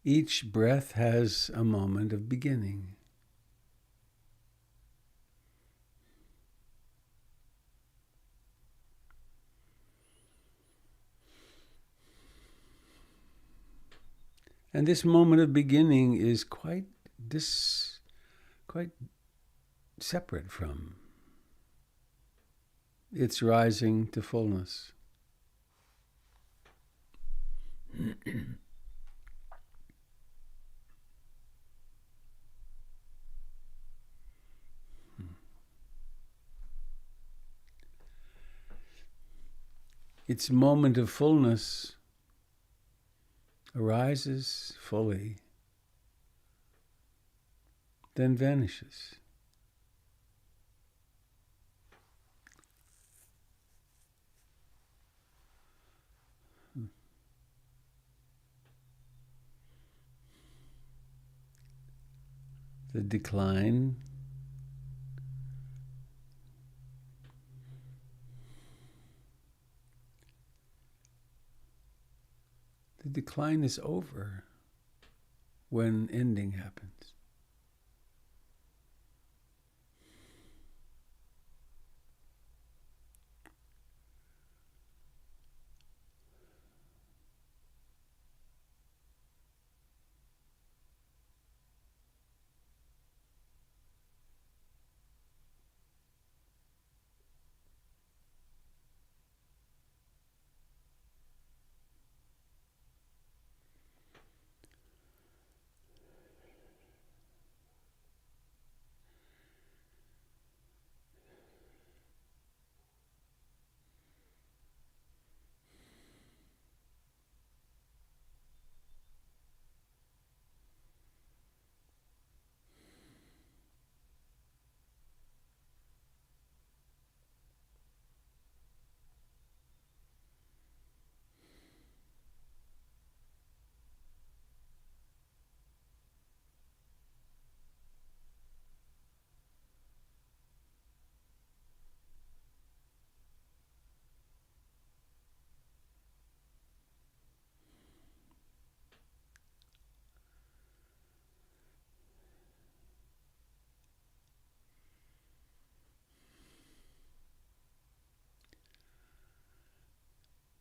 Each breath has a moment of beginning. And this moment of beginning is quite separate from its rising to fullness. Its moment of fullness arises fully, then vanishes. The decline is over when ending happens.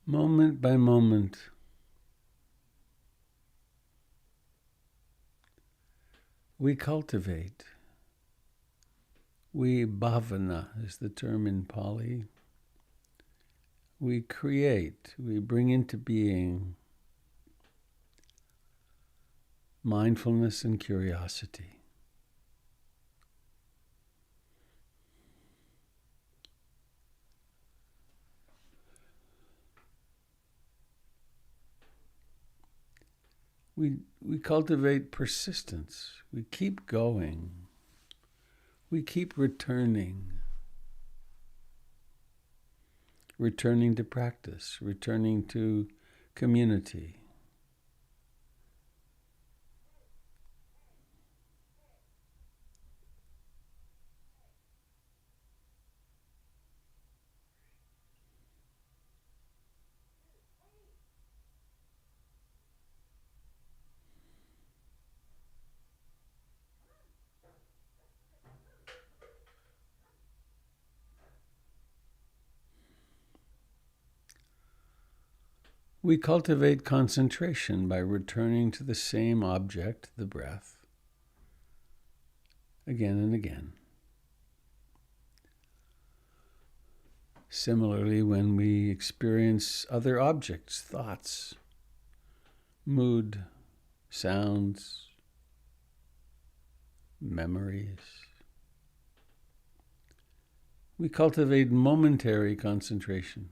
Moment by moment, we cultivate. We bhavana is the term in Pali. We create, we bring into being mindfulness and curiosity. We cultivate persistence. We keep going. We keep returning to practice, returning to community. We cultivate concentration by returning to the same object, the breath, again and again. Similarly, when we experience other objects, thoughts, mood, sounds, memories, we cultivate momentary concentration.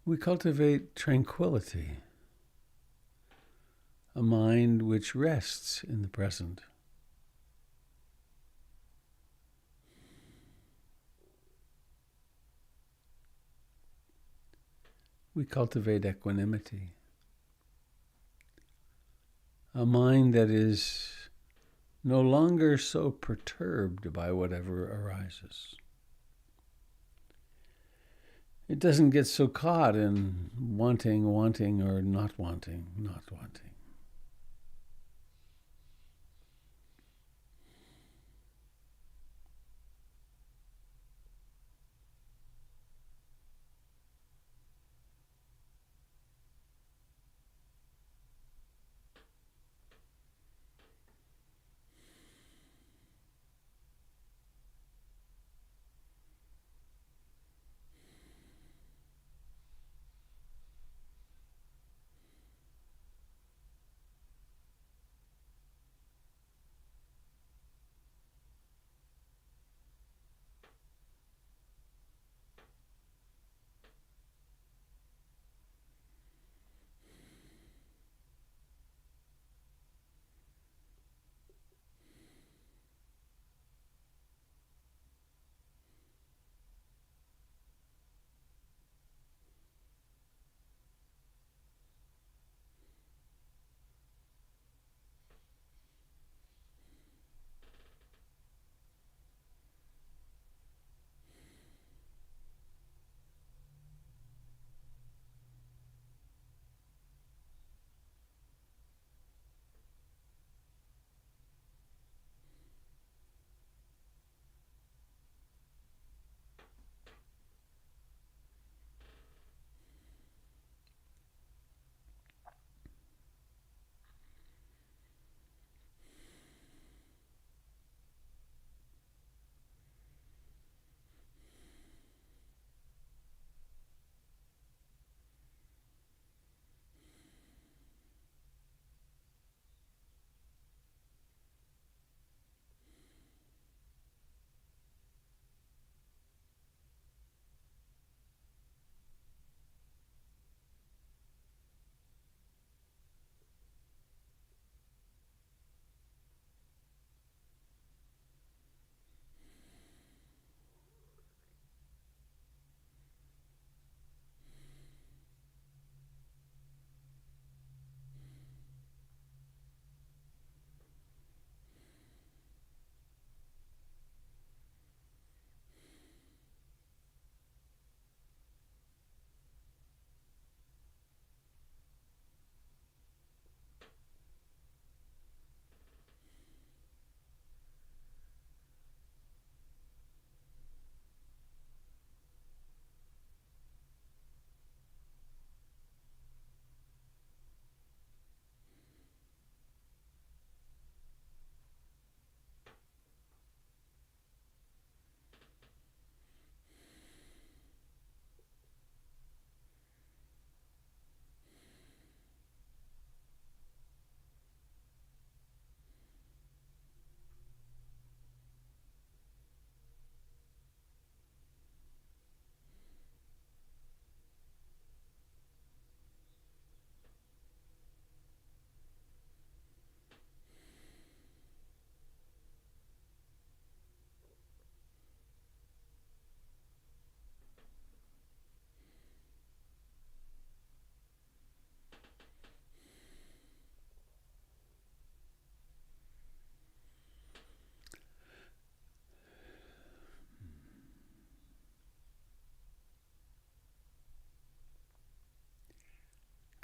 We cultivate tranquility, a mind which rests in the present. we cultivate equanimity. A mind that is no longer so perturbed by whatever arises. It doesn't get so caught in wanting, or not wanting, not wanting.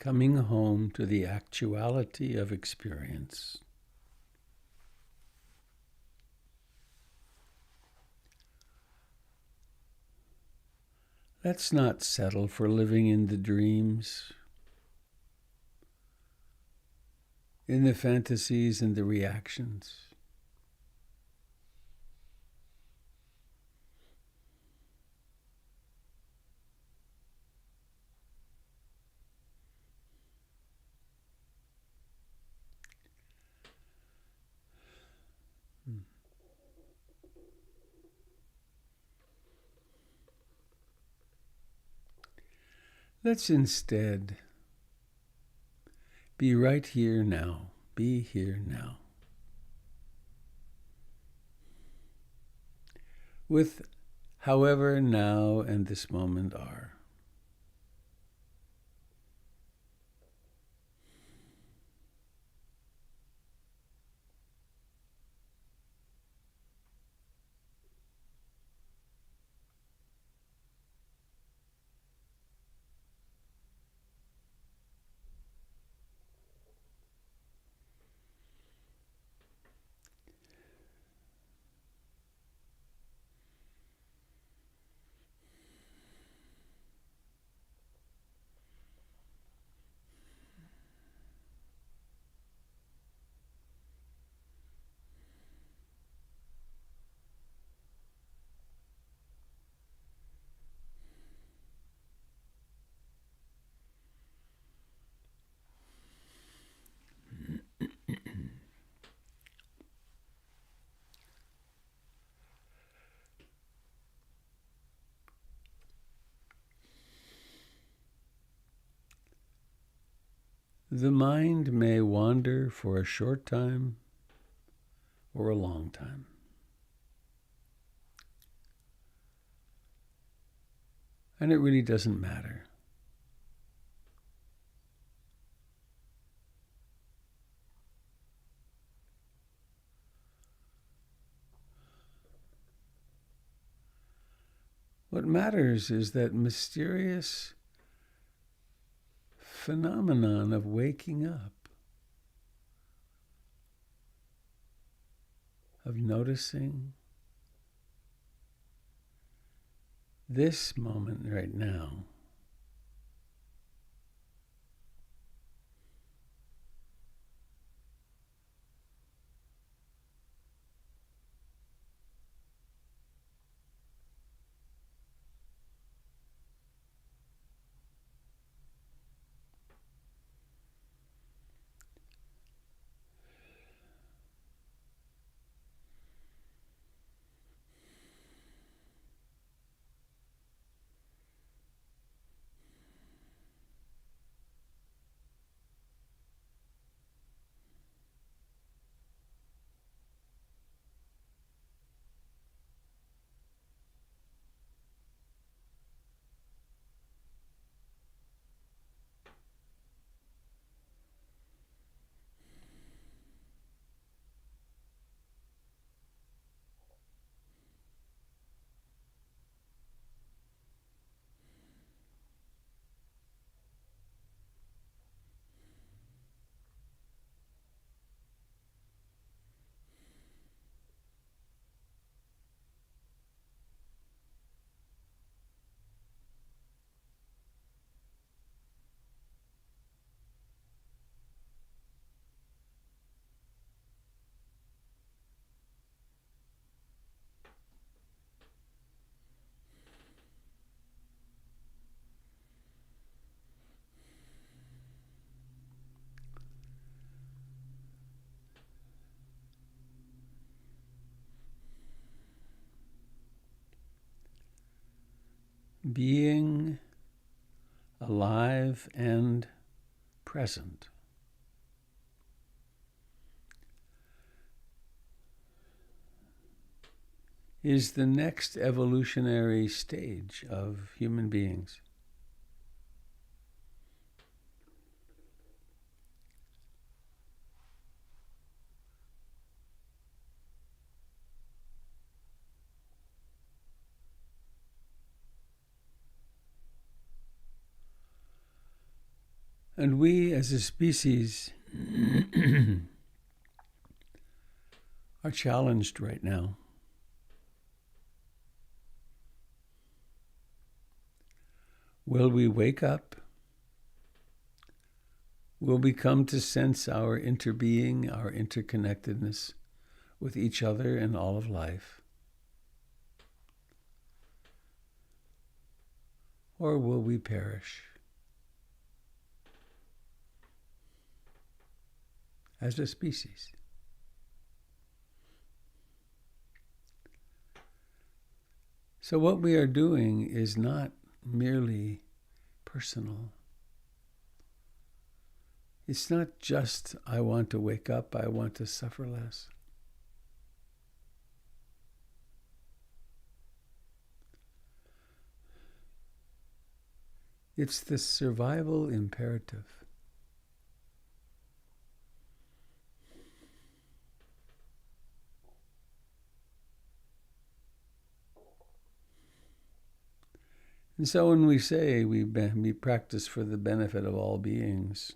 Coming home to the actuality of experience. Let's not settle for living in the dreams, in the fantasies and the reactions. Let's instead be right here now. Be here now. With however now and this moment are. The mind may wander for a short time or a long time. And it really doesn't matter. What matters is that mysterious phenomenon of waking up, of noticing this moment right now. Being alive and present is the next evolutionary stage of human beings. And we as a species are challenged right now. Will we wake up? Will we come to sense our interbeing, our interconnectedness with each other and all of life? Or will we perish as a species? So what we are doing is not merely personal. It's not just, I want to wake up, I want to suffer less. It's the survival imperative. And so when we say we practice for the benefit of all beings,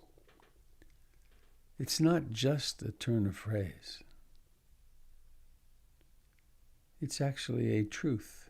it's not just a turn of phrase. It's actually a truth.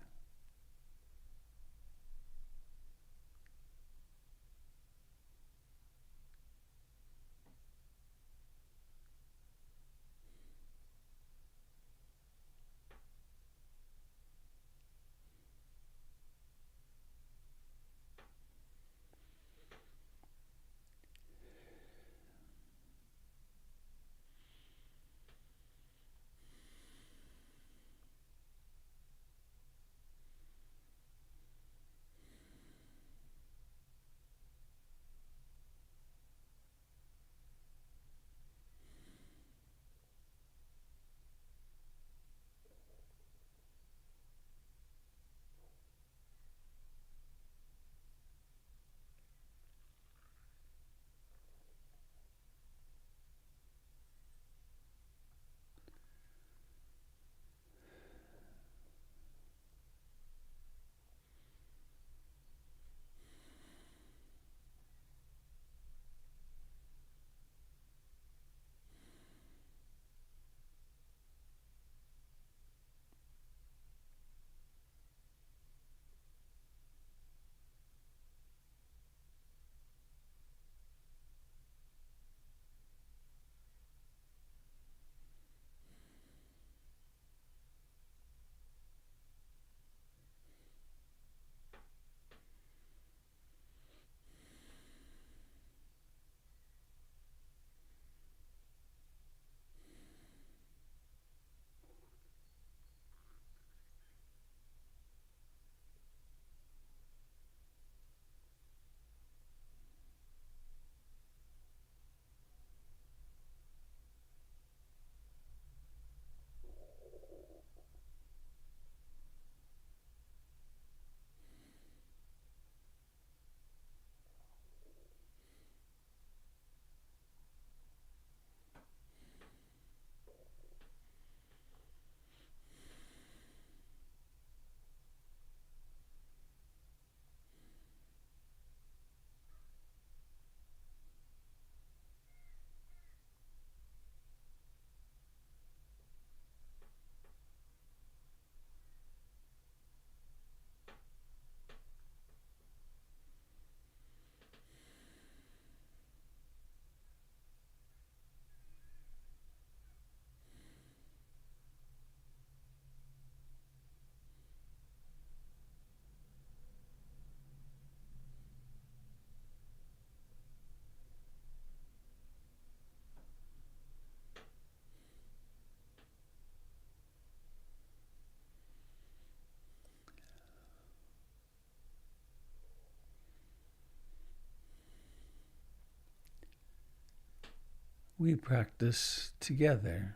we practice together.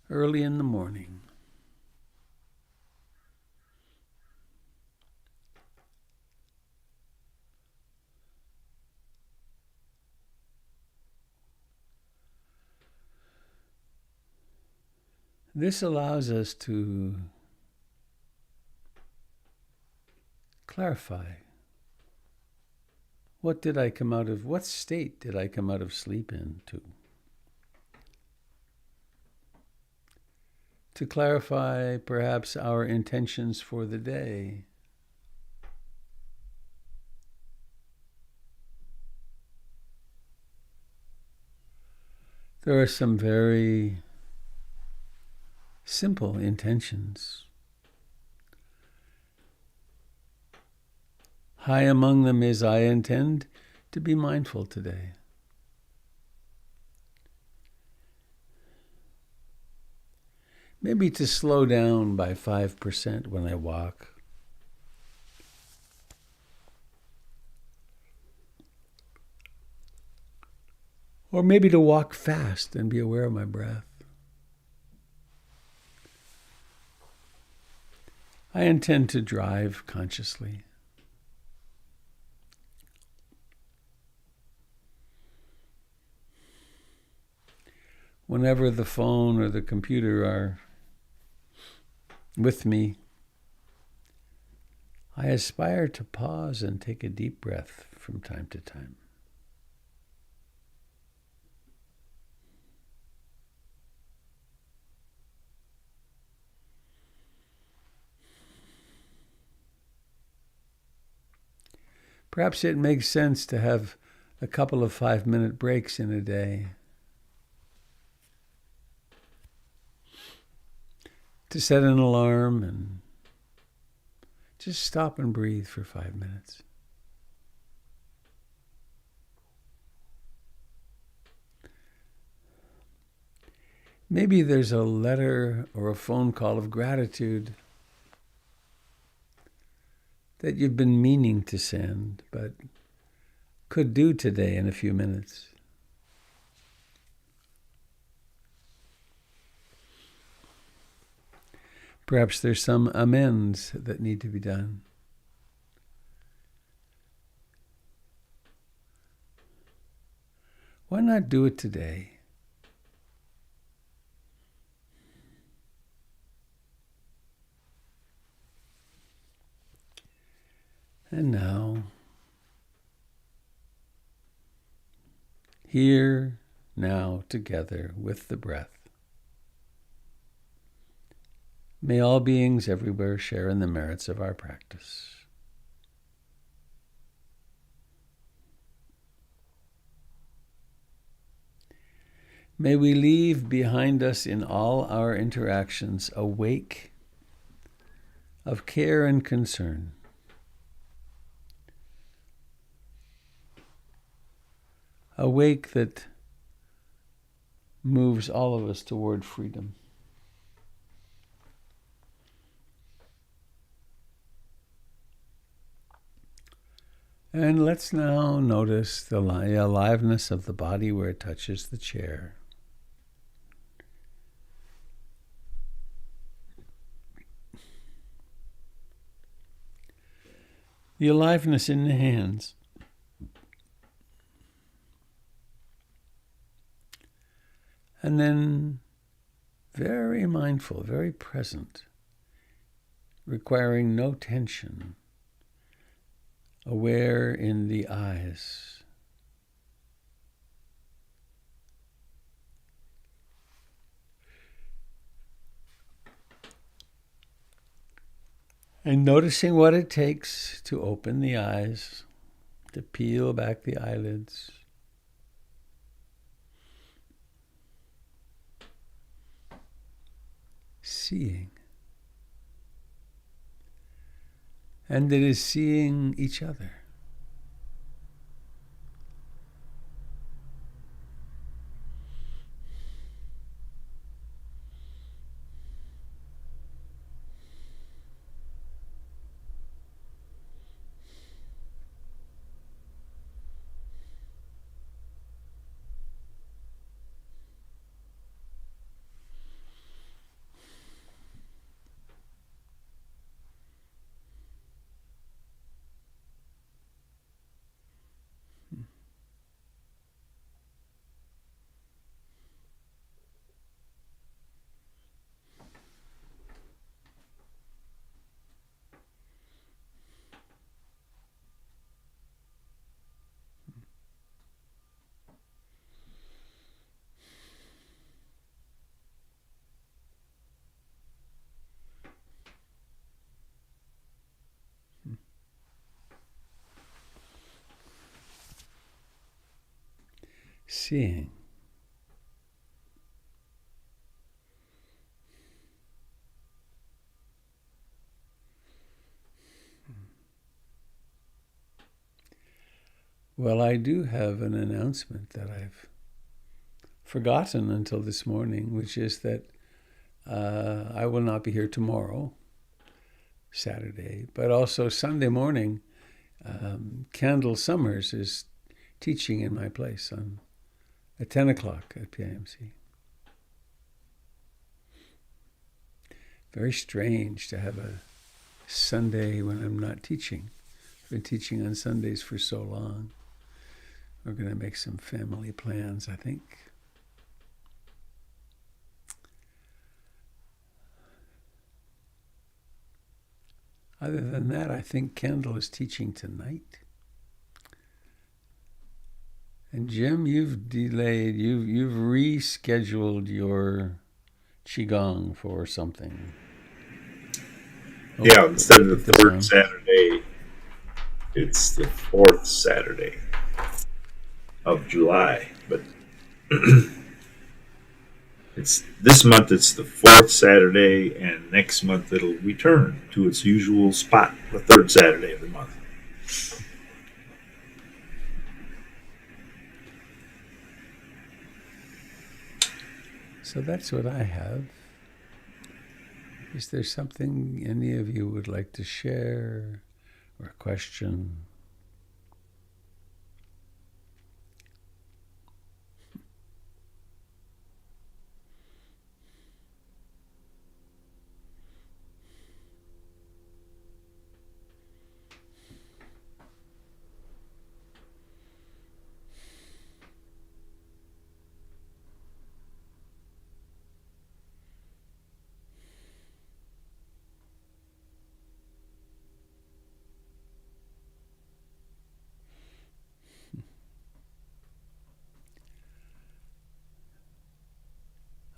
Early in the morning. This allows us to clarify. What state did I come out of sleep into? To clarify perhaps our intentions for the day. There are some very simple intentions. High among them is, I intend to be mindful today. Maybe to slow down by 5% when I walk. Or maybe to walk fast and be aware of my breath. I intend to drive consciously. Whenever the phone or the computer are with me, I aspire to pause and take a deep breath from time to time. Perhaps it makes sense to have a couple of 5-minute breaks in a day. To set an alarm and just stop and breathe for 5 minutes. Maybe there's a letter or a phone call of gratitude that you've been meaning to send, but could do today in a few minutes. Perhaps there's some amends that need to be done. Why not do it today? And now, here, now, together with the breath. May all beings everywhere share in the merits of our practice. May we leave behind us in all our interactions a wake of care and concern. A wake that moves all of us toward freedom. And let's now notice the aliveness of the body where it touches the chair. The aliveness in the hands. And then very mindful, very present, requiring no tension. Aware in the eyes. And noticing what it takes to open the eyes, to peel back the eyelids. Seeing. And it is seeing each other. seeing. Well, I do have an announcement that I've forgotten until this morning, which is that I will not be here tomorrow, Saturday, but also Sunday morning. Kendall Summers is teaching in my place at 10 o'clock at PIMC. Very strange to have a Sunday when I'm not teaching. I've been teaching on Sundays for so long. We're going to make some family plans, I think. Other than that, I think Kendall is teaching tonight. And Jim, you've delayed, you've rescheduled your Qigong for something. Yeah, instead of the third Saturday, it's the fourth Saturday of July. But it's this month it's the fourth Saturday, and next month it'll return to its usual spot, the third Saturday of the month. So that's what I have. Is there something any of you would like to share or a question?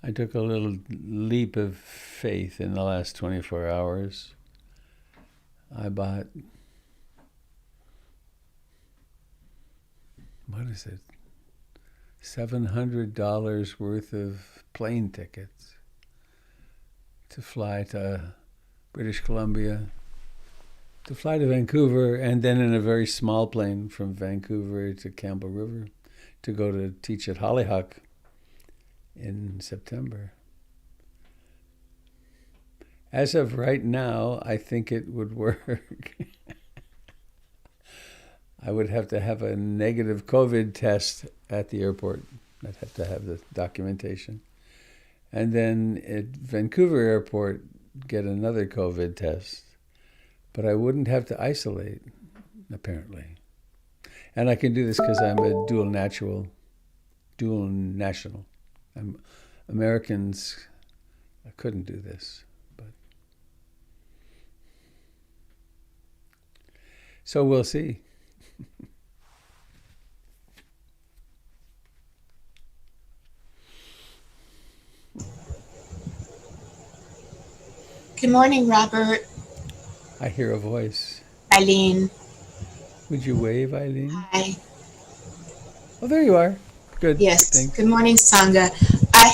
I took a little leap of faith in the last 24 hours. I bought, what is it, $700 worth of plane tickets to fly to British Columbia, to fly to Vancouver, and then in a very small plane from Vancouver to Campbell River to go to teach at Hollyhock in September. As of right now, I think it would work. I would have to have a negative COVID test at the airport. I'd have to have the documentation. And then at Vancouver Airport, get another COVID test. But I wouldn't have to isolate, apparently. And I can do this because I'm a dual national. Americans couldn't do this, but so we'll see. Good morning, Robert. I hear a voice. Eileen. Would you wave, Eileen? Hi. Oh, there you are. Good. Yes. Thanks. Good morning, Sangha. I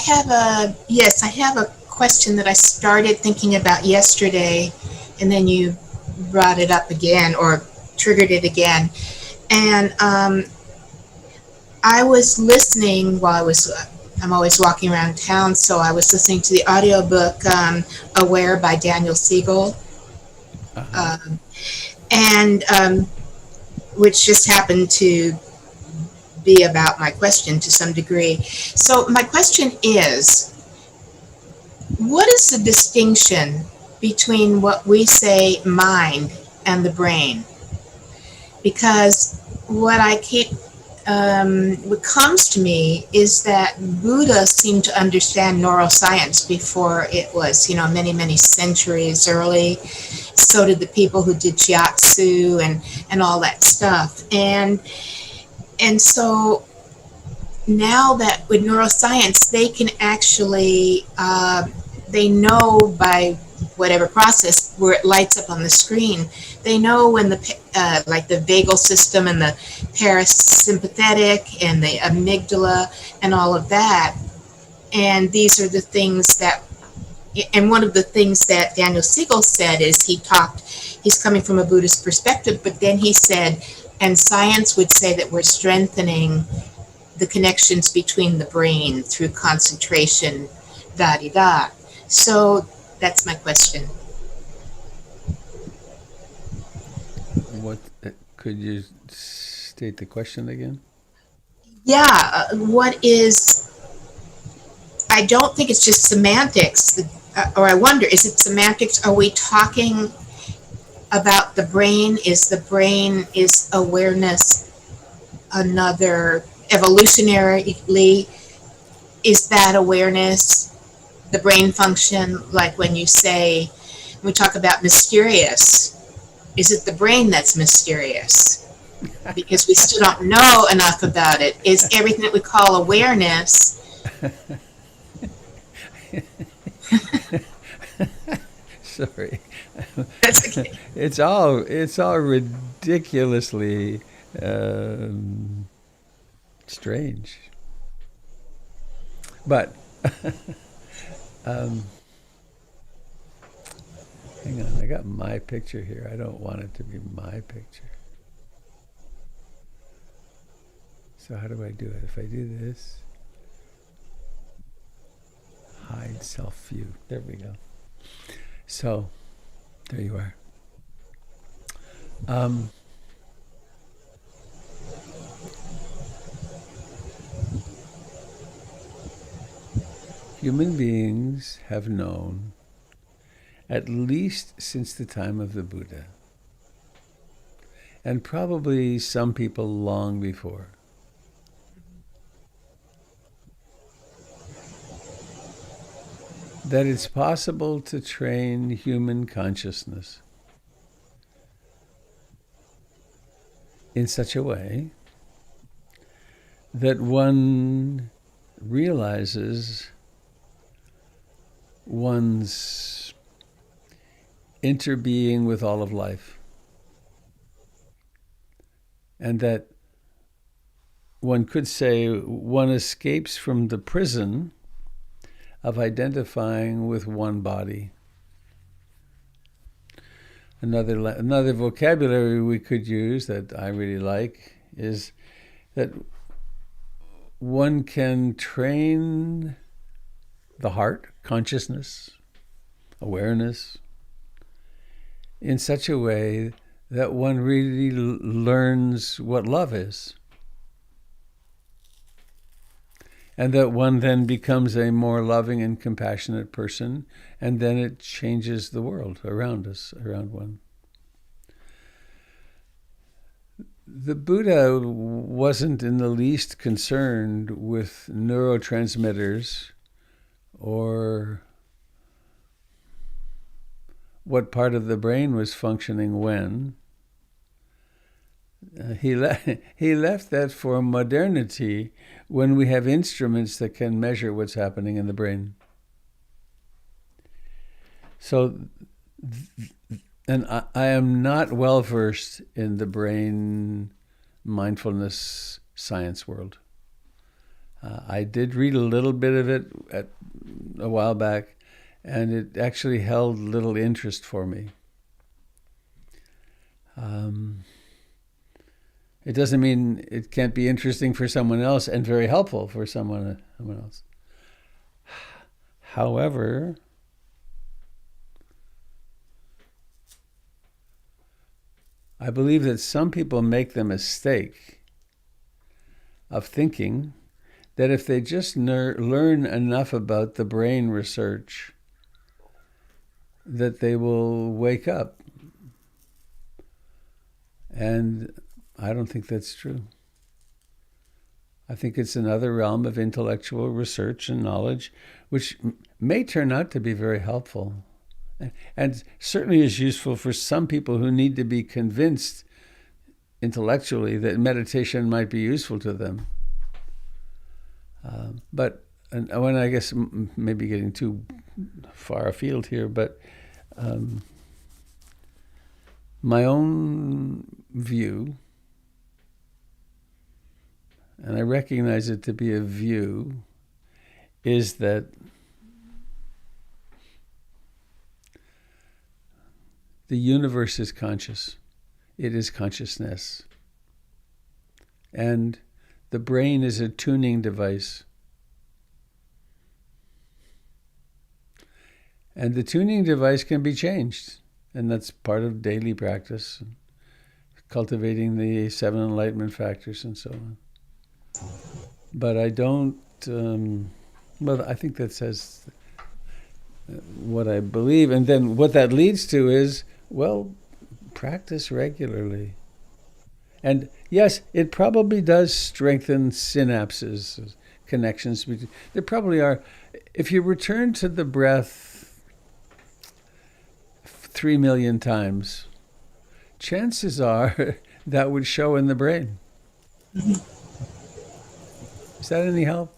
have a question that I started thinking about yesterday, and then you brought it up again or triggered it again. And I was listening while I'm always walking around town, so I was listening to the audiobook Aware by Daniel Siegel. Which just happened to be about my question to some degree. So my question is, what is the distinction between what we say mind and the brain? Because what comes to me is that Buddha seemed to understand neuroscience before it was, many, many centuries early. So did the people who did shiatsu and all that stuff. And so now that with neuroscience, they can actually, they know by whatever process where it lights up on the screen. They know when like the vagal system and the parasympathetic and the amygdala and all of that. And these are the things that, and one of the things that Daniel Siegel said is he's coming from a Buddhist perspective, but then he said, and science would say that we're strengthening the connections between the brain through concentration, da-di-da. So that's my question. What could you state the question again? Yeah, what is, I don't think it's just semantics, or I wonder, is it semantics? Are we talking about the brain? Is awareness another, evolutionarily, is that awareness the brain function? Like when we talk about mysterious, is it the brain that's mysterious? Because we still don't know enough about it. Is everything that we call awareness? Sorry. That's okay. It's all ridiculously strange. But hang on, I got my picture here. I don't want it to be my picture. So how do I do it? If I do this, hide self-view. There we go. So, there you are. Human beings have known, at least since the time of the Buddha, and probably some people long before, that it's possible to train human consciousness in such a way that one realizes one's interbeing with all of life, and that one could say one escapes from the prison of identifying with one body. Another vocabulary we could use that I really like is that one can train the heart, consciousness, awareness, in such a way that one really learns what love is. And that one then becomes a more loving and compassionate person, and then it changes the world around us, around one. The Buddha wasn't in the least concerned with neurotransmitters or what part of the brain was functioning when. He left that for modernity, when we have instruments that can measure what's happening in the brain. So, and I am not well versed in the brain mindfulness science world. I did read a little bit of it a while back, and it actually held little interest for me. It doesn't mean it can't be interesting for someone else and very helpful for someone else. However, I believe that some people make the mistake of thinking that if they just learn enough about the brain research, that they will wake up. And I don't think that's true. I think it's another realm of intellectual research and knowledge, which may turn out to be very helpful. And certainly is useful for some people who need to be convinced intellectually that meditation might be useful to them. But when I guess maybe getting too far afield here, but My own view, and I recognize it to be a view, is that the universe is conscious. It is consciousness. And the brain is a tuning device. And the tuning device can be changed. And that's part of daily practice, cultivating the 7 enlightenment factors and so on. But I don't, I think that says what I believe. And then what that leads to is, practice regularly. And yes, it probably does strengthen synapses, connections. There probably are. If you return to the breath 3 million times, chances are that would show in the brain. Is that any help?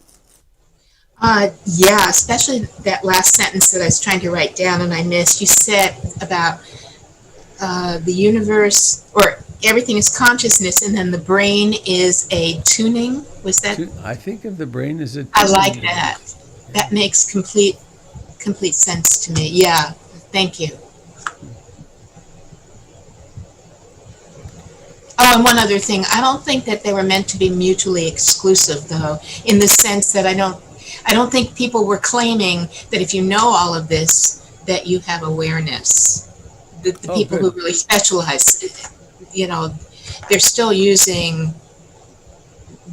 Yeah, especially that last sentence that I was trying to write down and I missed. You said about the universe, or everything is consciousness, and then the brain is a tuning. Was that? I think of the brain as a tuning. I like that. That makes complete sense to me. Yeah, thank you. Oh, and one other thing. I don't think that they were meant to be mutually exclusive, though, in the sense that I don't think people were claiming that if you know all of this, that you have awareness. The people who really specialize, they're still using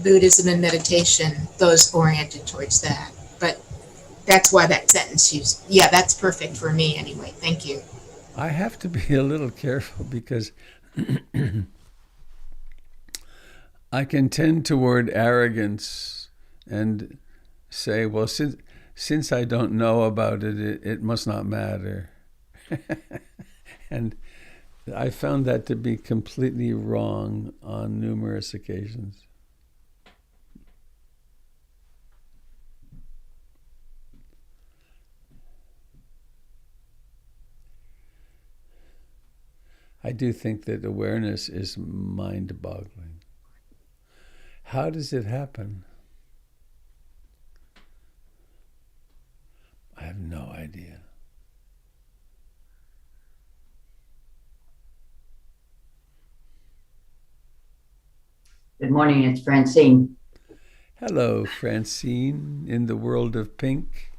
Buddhism and meditation, those oriented towards that. But that's why that sentence used. Yeah, that's perfect for me anyway. Thank you. I have to be a little careful because I can tend toward arrogance and say, well, since I don't know about it, it must not matter. And I found that to be completely wrong on numerous occasions. I do think that awareness is mind-boggling. How does it happen? I have no idea. Good morning, it's Francine. Hello, Francine, in the world of pink.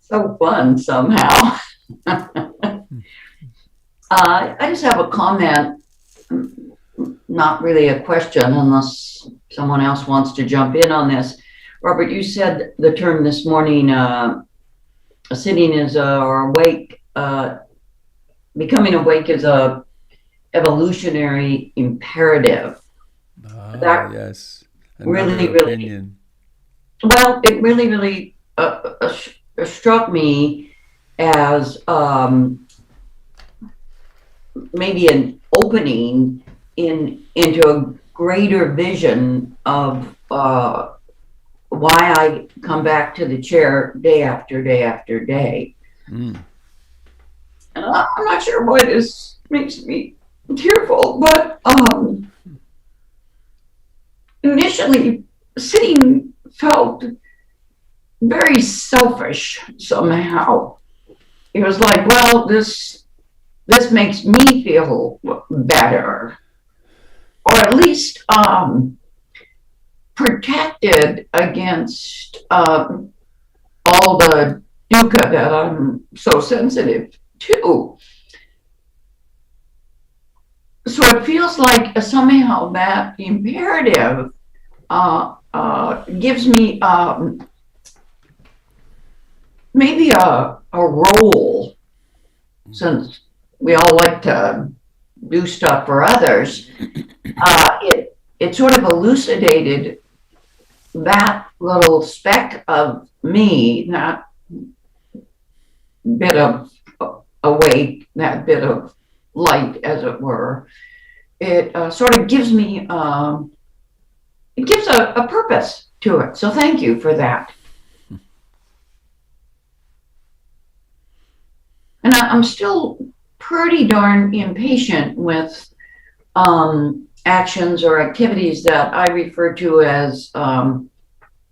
So fun somehow. I just have a comment, not really a question, unless someone else wants to jump in on this. Robert, you said the term this morning, sitting is or awake, becoming awake is a evolutionary imperative. That yes. Really, really. Well, it really struck me as maybe an opening into a greater vision of why I come back to the chair day after day after day. And I'm not sure why this makes me tearful, but initially sitting felt very selfish somehow. It was like, well, this makes me feel better, or at least protected against all the dukkha that I'm so sensitive to. So it feels like somehow that imperative gives me maybe a role, since we all like to do stuff for others. It sort of elucidated that little speck of me, that bit of awake, that bit of light, as it were. It sort of gives me, it gives a purpose to it. So thank you for that. And I'm still pretty darn impatient with actions or activities that I refer to as I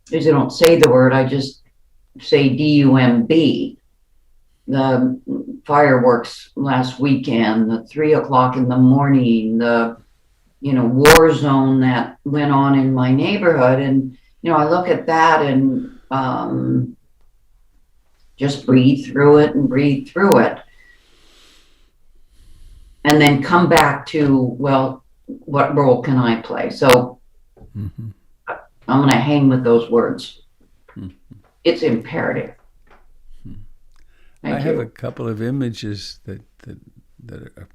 don't say the word, I just say DUMB. The fireworks last weekend, the 3 o'clock in the morning, the war zone that went on in my neighborhood. And I look at that and just breathe through it and breathe through it. And then come back to, well, what role can I play? So I'm going to hang with those words. It's imperative. I have a couple of images that are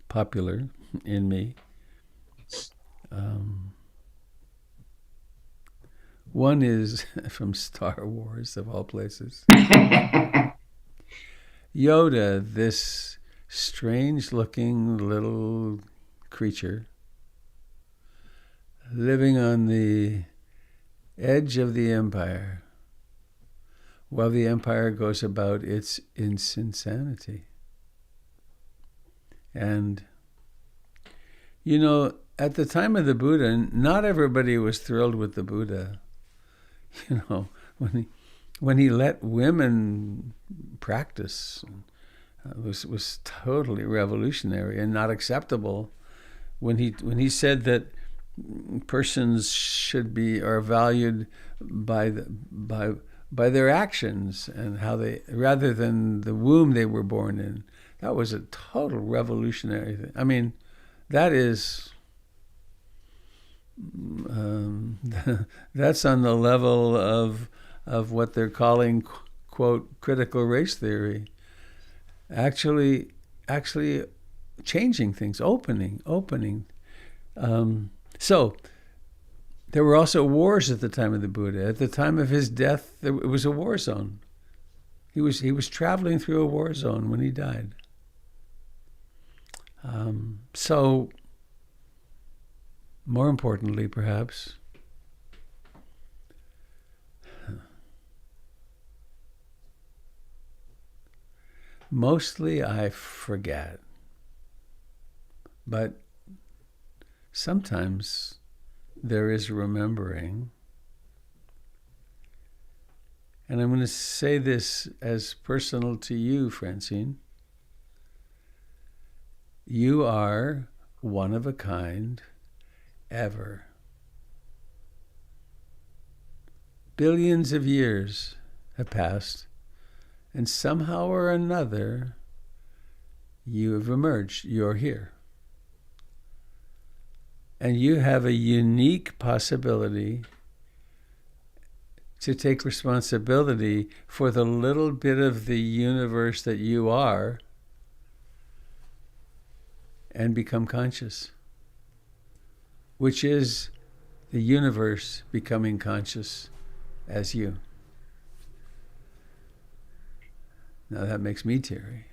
popular in me. One is from Star Wars, of all places. Yoda, this strange-looking little creature living on the edge of the Empire while the Empire goes about its insanity. And, at the time of the Buddha, not everybody was thrilled with the Buddha. When he let women practice, was totally revolutionary and not acceptable. When he said that persons are valued by their actions and how they, rather than the womb they were born in, that was a total revolutionary thing. I mean, that is. That's on the level of what they're calling, quote, critical race theory. Actually changing things, opening. So there were also wars at the time of the Buddha. At the time of his death, it was a war zone. He was traveling through a war zone when he died. So. More importantly, perhaps, mostly I forget, but sometimes there is remembering. And I'm going to say this as personal to you, Francine. You are one of a kind. Ever. Billions of years have passed, and somehow or another, you have emerged. You're here. And you have a unique possibility to take responsibility for the little bit of the universe that you are and become conscious, which is the universe becoming conscious as you. Now that makes me teary,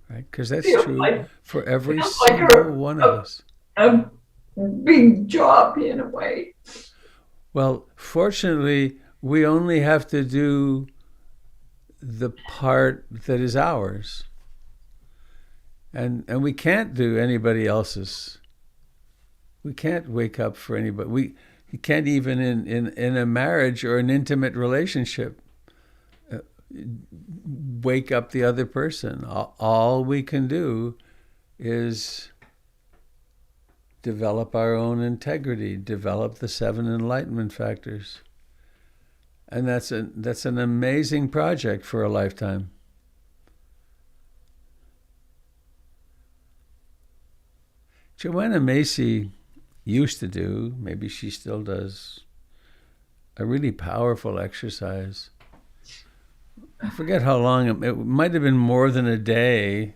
right? Because that's true for every single one of us. A big job in a way. Well, fortunately, we only have to do the part that is ours. And we can't do anybody else's. We can't wake up for anybody. You can't even in a marriage or an intimate relationship wake up the other person. All we can do is develop our own integrity, develop the 7 enlightenment factors. And that's an amazing project for a lifetime. Joanna Macy used to do, maybe she still does, a really powerful exercise. I forget how long, it might have been more than a day.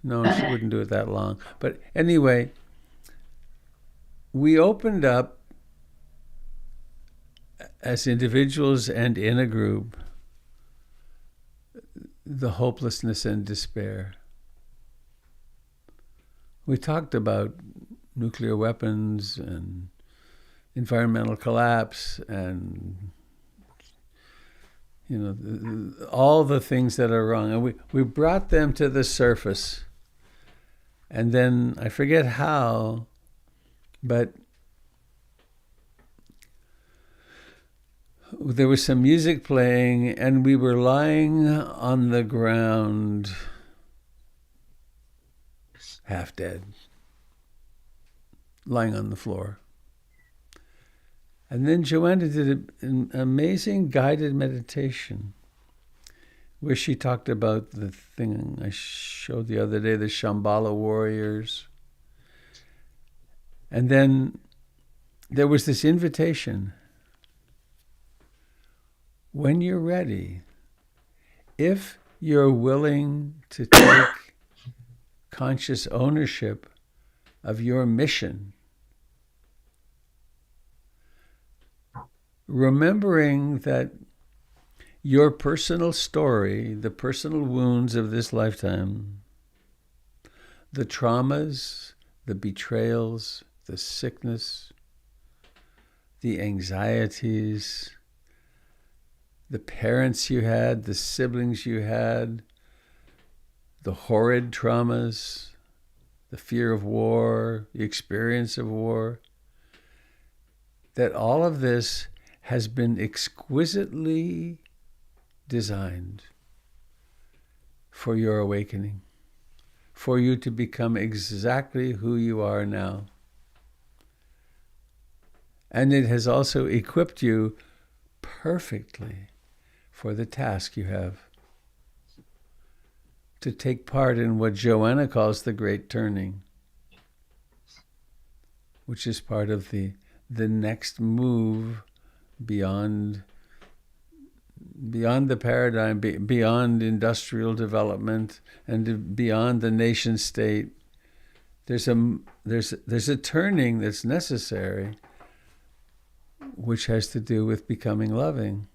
No, she wouldn't do it that long. But anyway, we opened up as individuals and in a group the hopelessness and despair. We talked about nuclear weapons and environmental collapse and all the things that are wrong. And we brought them to the surface. And then, I forget how, but there was some music playing, and we were lying on the ground, half dead, lying on the floor. And then Joanna did an amazing guided meditation where she talked about the thing I showed the other day, the Shambhala warriors. And then there was this invitation. When you're ready, if you're willing to take conscious ownership of your mission, remembering that your personal story, the personal wounds of this lifetime, the traumas, the betrayals, the sickness, the anxieties, the parents you had, the siblings you had, the horrid traumas, the fear of war, the experience of war, that all of this has been exquisitely designed for your awakening, for you to become exactly who you are now. And it has also equipped you perfectly for the task you have to take part in what Joanna calls the great turning, which is part of the next move beyond the paradigm, beyond industrial development, and beyond the nation state. There's a turning that's necessary, which has to do with becoming loving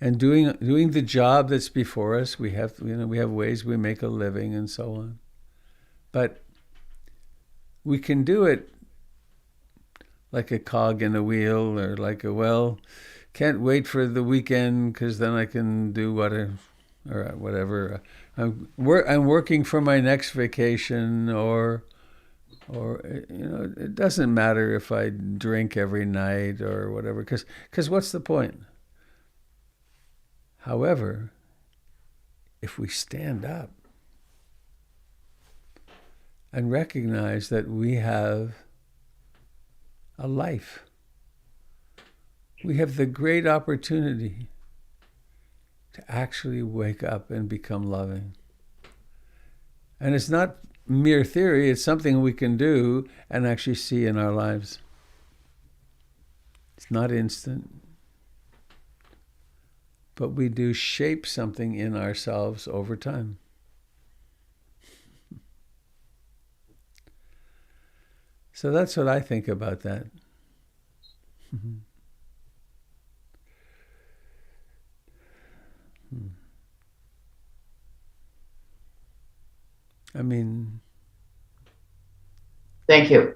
and doing the job that's before us. We have ways we make a living and so on, but we can do it like a cog in a wheel, or like can't wait for the weekend because then I can do whatever. I'm working for my next vacation, or it doesn't matter if I drink every night or whatever, because what's the point? However, if we stand up and recognize that we have a life, we have the great opportunity to actually wake up and become loving. And it's not mere theory, it's something we can do and actually see in our lives. It's not instant, but we do shape something in ourselves over time. So that's what I think about that. I mean, thank you.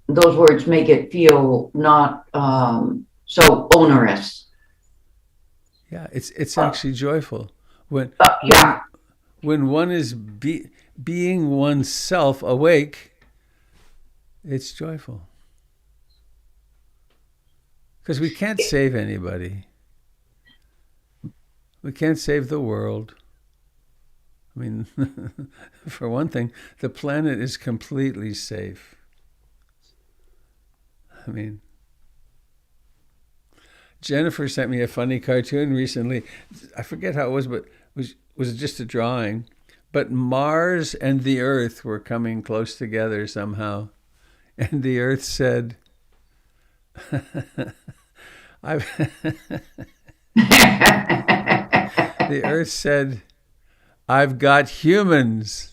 Those words make it feel not so onerous. Yeah, it's actually joyful when one is being oneself awake. It's joyful because we can't save anybody. We can't save the world. I mean, for one thing, the planet is completely safe. I mean, Jennifer sent me a funny cartoon recently. I forget how it was, but was just a drawing. But Mars and the Earth were coming close together somehow. And the Earth said, the Earth said, I've got humans.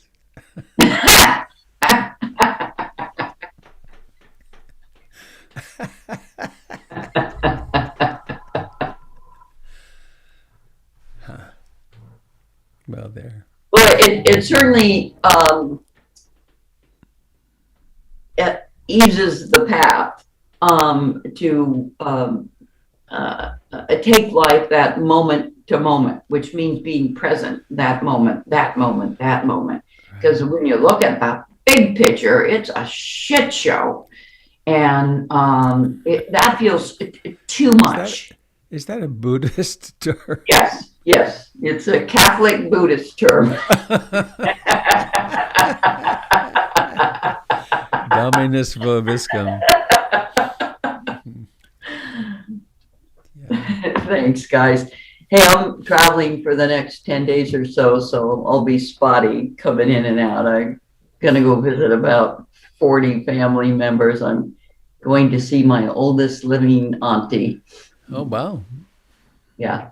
Well, there. Well, it certainly it eases the path to take life that moment to moment, which means being present that moment, that moment, that moment. Because when you look at the big picture, it's a shit show. And that feels too much. Is that a Buddhist term? Yes, yes. It's a Catholic Buddhist term. Dominus vobiscum. Yeah. Thanks, guys. Hey, I'm traveling for the next 10 days or so, so I'll be spotty coming in and out. I'm going to go visit about 40 family members. I'm going to see my oldest living auntie. Oh, wow. Yeah.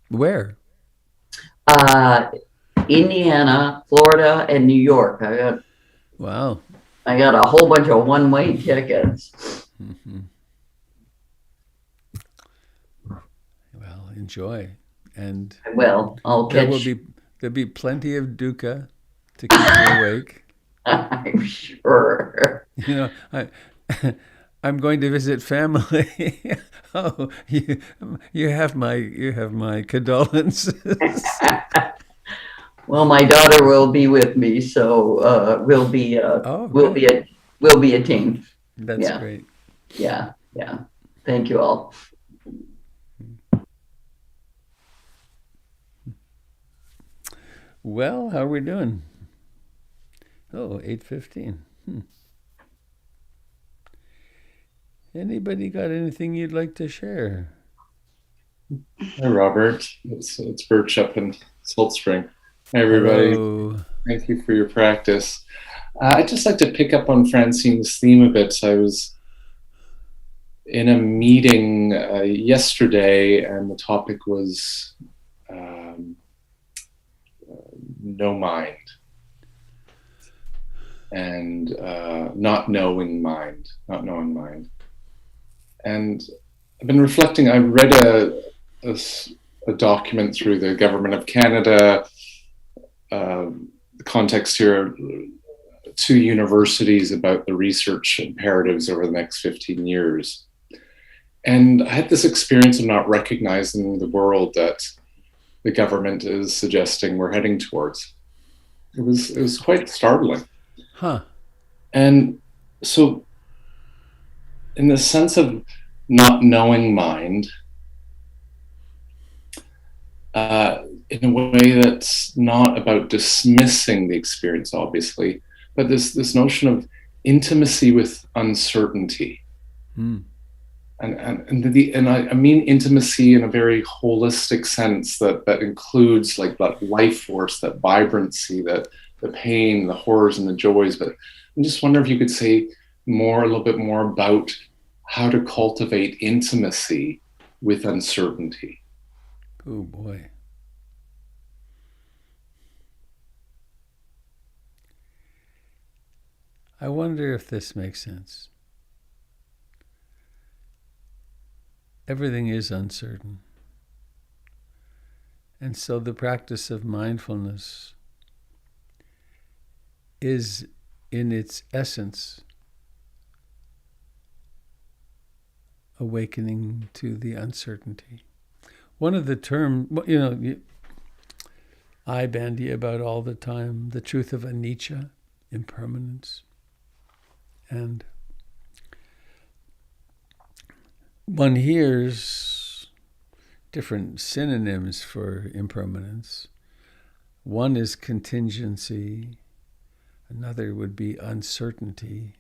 Where? Indiana, Florida, and New York. Wow. I got a whole bunch of one-way tickets. Mm-hmm. Well, enjoy, and I'll catch. There'll be plenty of dukkha to keep you awake. I'm sure. You know, I'm going to visit family. Oh, you have my condolences. Well, my daughter will be with me, so we'll be a team. That's great. Yeah. Thank you all. Well, how are we doing? Oh, 8:15. Anybody got anything you'd like to share? Hi, Robert. It's Birch up in Salt Spring. Hi, everybody. Hello. Thank you for your practice. I'd just like to pick up on Francine's theme a bit. I was in a meeting yesterday, and the topic was no mind and not knowing mind. And I've been reflecting. I read a document through the Government of Canada. The context here, 2 universities about the research imperatives over the next 15 years. And I had this experience of not recognizing the world that the government is suggesting we're heading towards. It was quite startling. Huh. And so, in the sense of not knowing mind, in a way that's not about dismissing the experience, obviously, but this notion of intimacy with uncertainty. Mm. And I mean intimacy in a very holistic sense that includes like that life force, that vibrancy, that the pain, the horrors and the joys. But I just wonder if you could say a little bit more about how to cultivate intimacy with uncertainty. Oh boy. I wonder if this makes sense. Everything is uncertain. And so the practice of mindfulness is, in its essence, awakening to the uncertainty. One of the terms, I bandy about all the time, the truth of anicca, impermanence. And one hears different synonyms for impermanence. One is contingency, another would be uncertainty,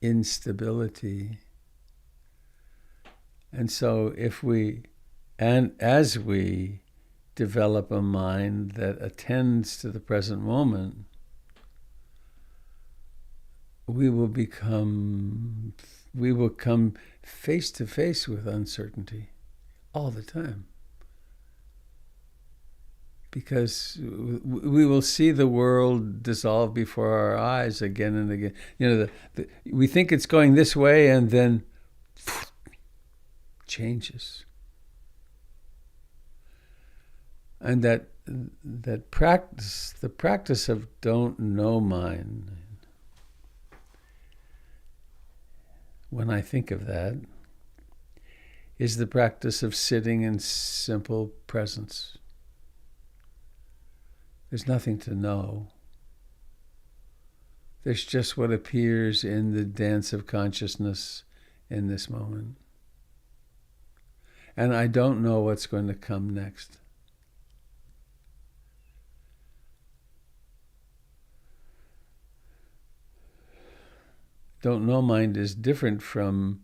instability. And so as we develop a mind that attends to the present moment, we will come face to face with uncertainty all the time. Because we will see the world dissolve before our eyes again and again. We think it's going this way and then changes. And that practice, the practice of don't know mind, when I think of that, is the practice of sitting in simple presence. There's nothing to know. There's just what appears in the dance of consciousness in this moment. And I don't know what's going to come next. Don't know mind is different from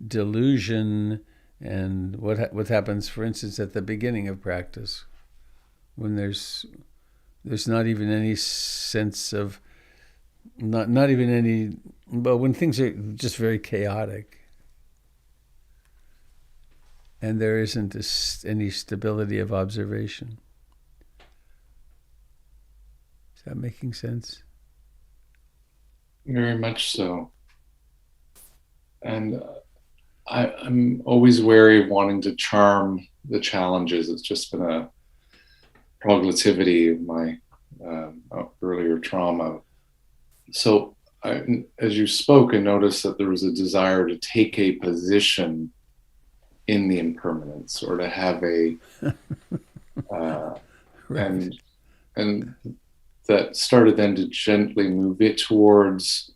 delusion and what happens, for instance, at the beginning of practice, when there's not even any sense of, not even any, but when things are just very chaotic and there isn't any stability of observation. Is that making sense? Very much so. And I'm always wary of wanting to charm the challenges. It's just been a proglativity of my earlier trauma. So as you spoke, I noticed that there was a desire to take a position in the impermanence, or to have a Right. and that started then to gently move it towards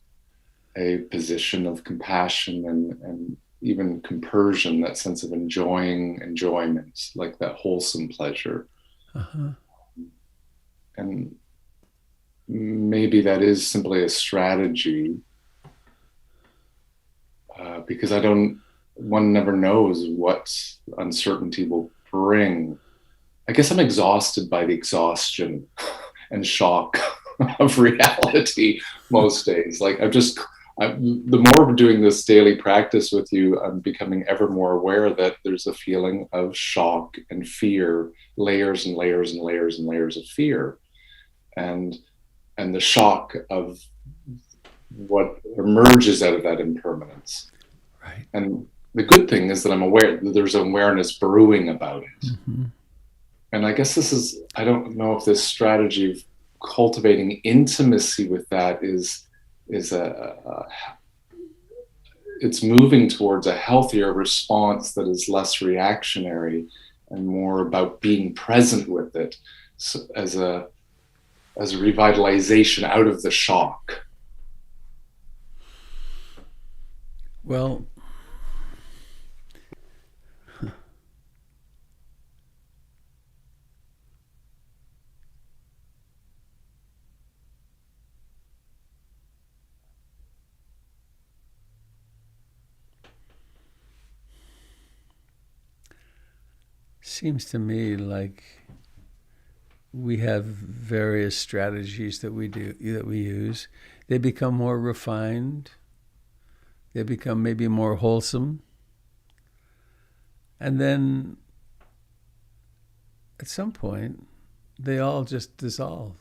a position of compassion and even compersion, that sense of enjoyment, like that wholesome pleasure. Uh-huh. And maybe that is simply a strategy, because one never knows what uncertainty will bring. I guess I'm exhausted by the exhaustion and shock of reality most days. Like the more we're doing this daily practice with you, I'm becoming ever more aware that there's a feeling of shock and fear, layers and layers and layers and layers of fear. And the shock of what emerges out of that impermanence. Right. And the good thing is that I'm aware that there's awareness brewing about it. Mm-hmm. And I guess I don't know if this strategy of cultivating intimacy with that is it's moving towards a healthier response that is less reactionary and more about being present with it, so as a revitalization out of the shock. Well, seems to me like we have various strategies that we use. They become more refined. They become maybe more wholesome. And then at some point, they all just dissolve.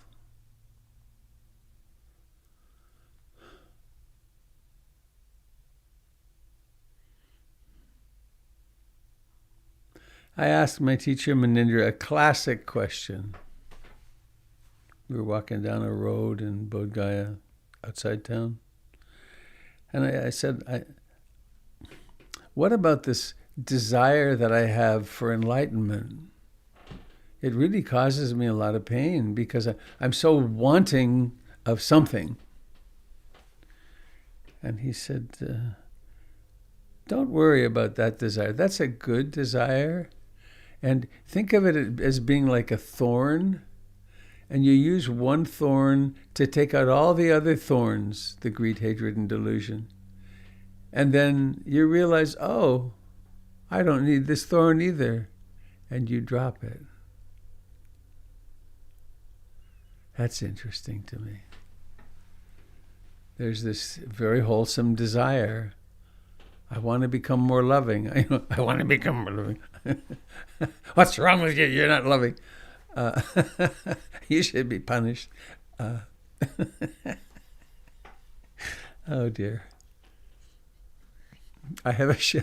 I asked my teacher, Manindra, a classic question. We were walking down a road in Bodh Gaya, outside town. And I said, what about this desire that I have for enlightenment? It really causes me a lot of pain because I'm so wanting of something. And he said, don't worry about that desire. That's a good desire. And think of it as being like a thorn. And you use one thorn to take out all the other thorns, the greed, hatred, and delusion. And then you realize, oh, I don't need this thorn either. And you drop it. That's interesting to me. There's this very wholesome desire. I want to become more loving. I want to become more loving. What's wrong with you? You're not loving. You should be punished. Oh dear. I have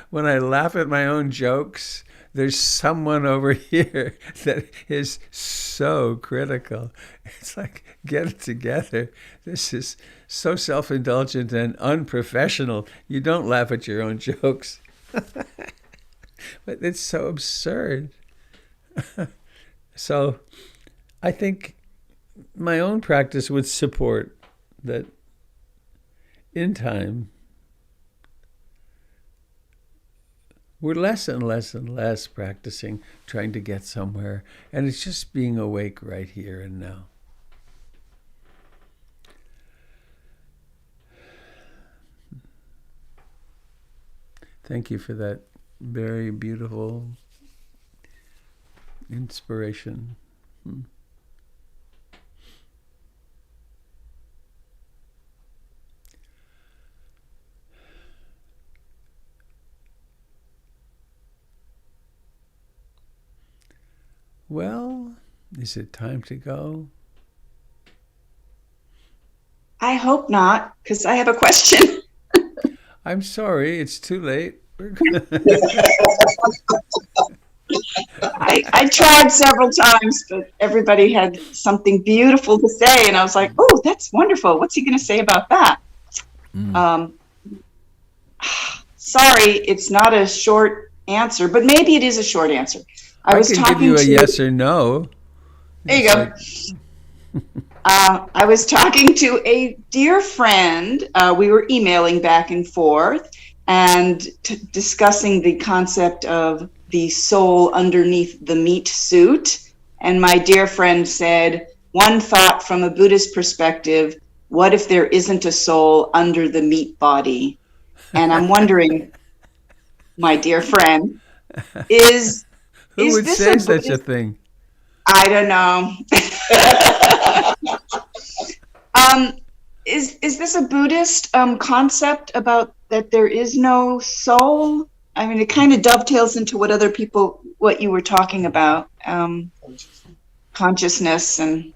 when I laugh at my own jokes, there's someone over here that is so critical. It's like, get it together. This is so self-indulgent and unprofessional. You don't laugh at your own jokes. But it's so absurd. So I think my own practice would support that in time, we're less and less and less practicing trying to get somewhere, and it's just being awake right here and now. Thank you for that very beautiful inspiration. Well, is it time to go? I hope not, because I have a question. I'm sorry, it's too late. I tried several times, but everybody had something beautiful to say, and I was like, oh, that's wonderful. What's he going to say about that? Sorry, it's not a short answer, but maybe it is a short answer. I can give you a yes or no. There you go. I was talking to a dear friend. We were emailing back and forth and discussing the concept of the soul underneath the meat suit. And my dear friend said, one thought from a Buddhist perspective, what if there isn't a soul under the meat body? And I'm wondering, my dear friend, who would say such a thing? I don't know. Is this a Buddhist concept about that there is no soul? I mean, it kind of dovetails into what you were talking about, consciousness, and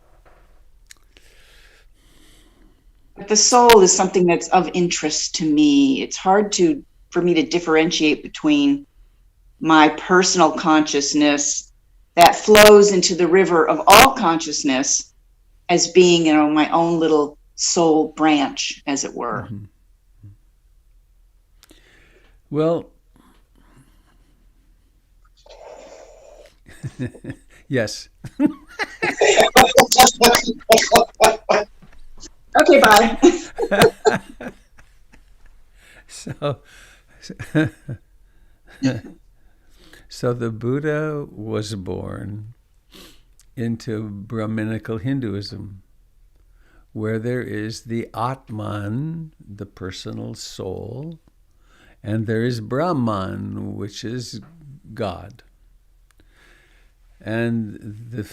but the soul is something that's of interest to me. It's hard for me to differentiate between my personal consciousness that flows into the river of all consciousness as being, my own little soul branch, as it were. Mm-hmm. Well, yes. Okay, bye. So the Buddha was born into Brahminical Hinduism, where there is the Atman, the personal soul, and there is Brahman, which is God. And the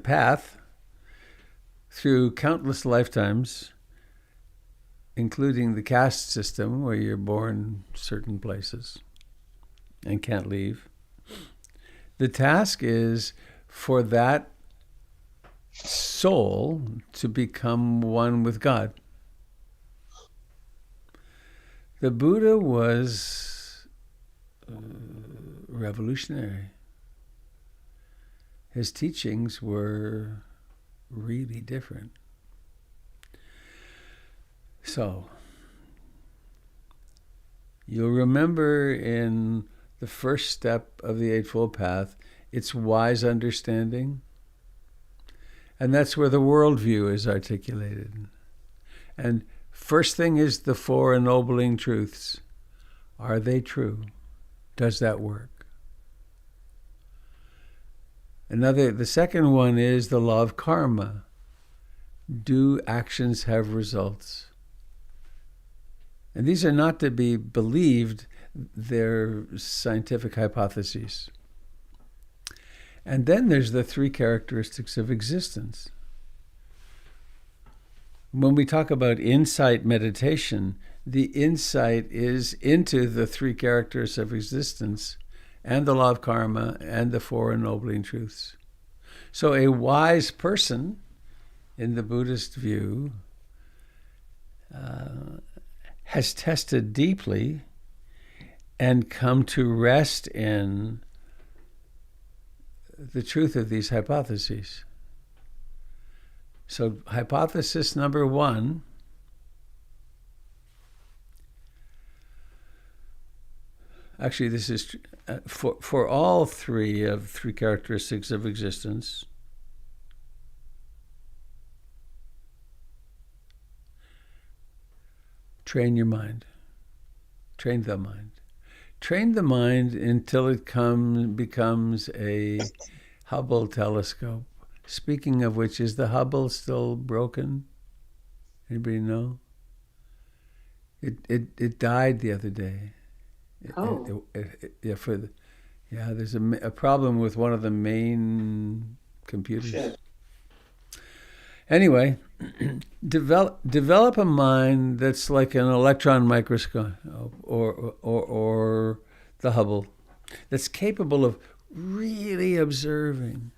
path, through countless lifetimes, including the caste system where you're born certain places and can't leave. The task is for that soul to become one with God. The Buddha was revolutionary. His teachings were really different. So, you'll remember in the first step of the Eightfold Path, it's wise understanding. And that's where the worldview is articulated. And first thing is the Four Ennobling Truths. Are they true? Does that work? The second one is the law of karma. Do actions have results? And these are not to be believed, they're scientific hypotheses. And then there's the three characteristics of existence. When we talk about insight meditation, the insight is into the three characters of existence and the law of karma and the Four Ennobling Truths. So a wise person, in the Buddhist view, has tested deeply and come to rest in the truth of these hypotheses. So hypothesis number one, actually this is for all three characteristics of existence. Train your mind. Train the mind. Train the mind until it becomes a Hubble telescope. Speaking of which, is the Hubble still broken? Anybody know? It died the other day. Oh. There's a problem with one of the main computers. Shit. Anyway, develop a mind that's like an electron microscope or the Hubble, that's capable of really observing.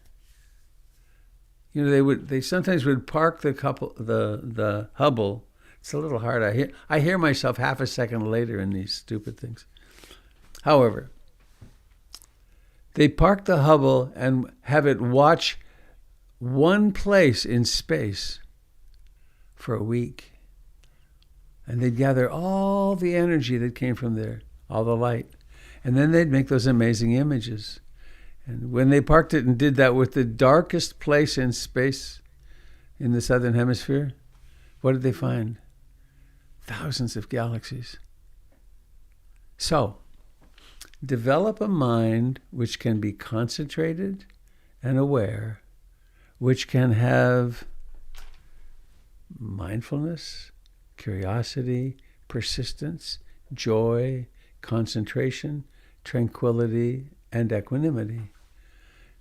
You know, they sometimes would park the Hubble. It's a little hard. I hear myself half a second later in these stupid things. However, they park the Hubble and have it watch one place in space for a week. And they'd gather all the energy that came from there, all the light. And then they'd make those amazing images. And when they parked it and did that with the darkest place in space in the southern hemisphere, what did they find? Thousands of galaxies. So, develop a mind which can be concentrated and aware, which can have mindfulness, curiosity, persistence, joy, concentration, tranquility, and equanimity.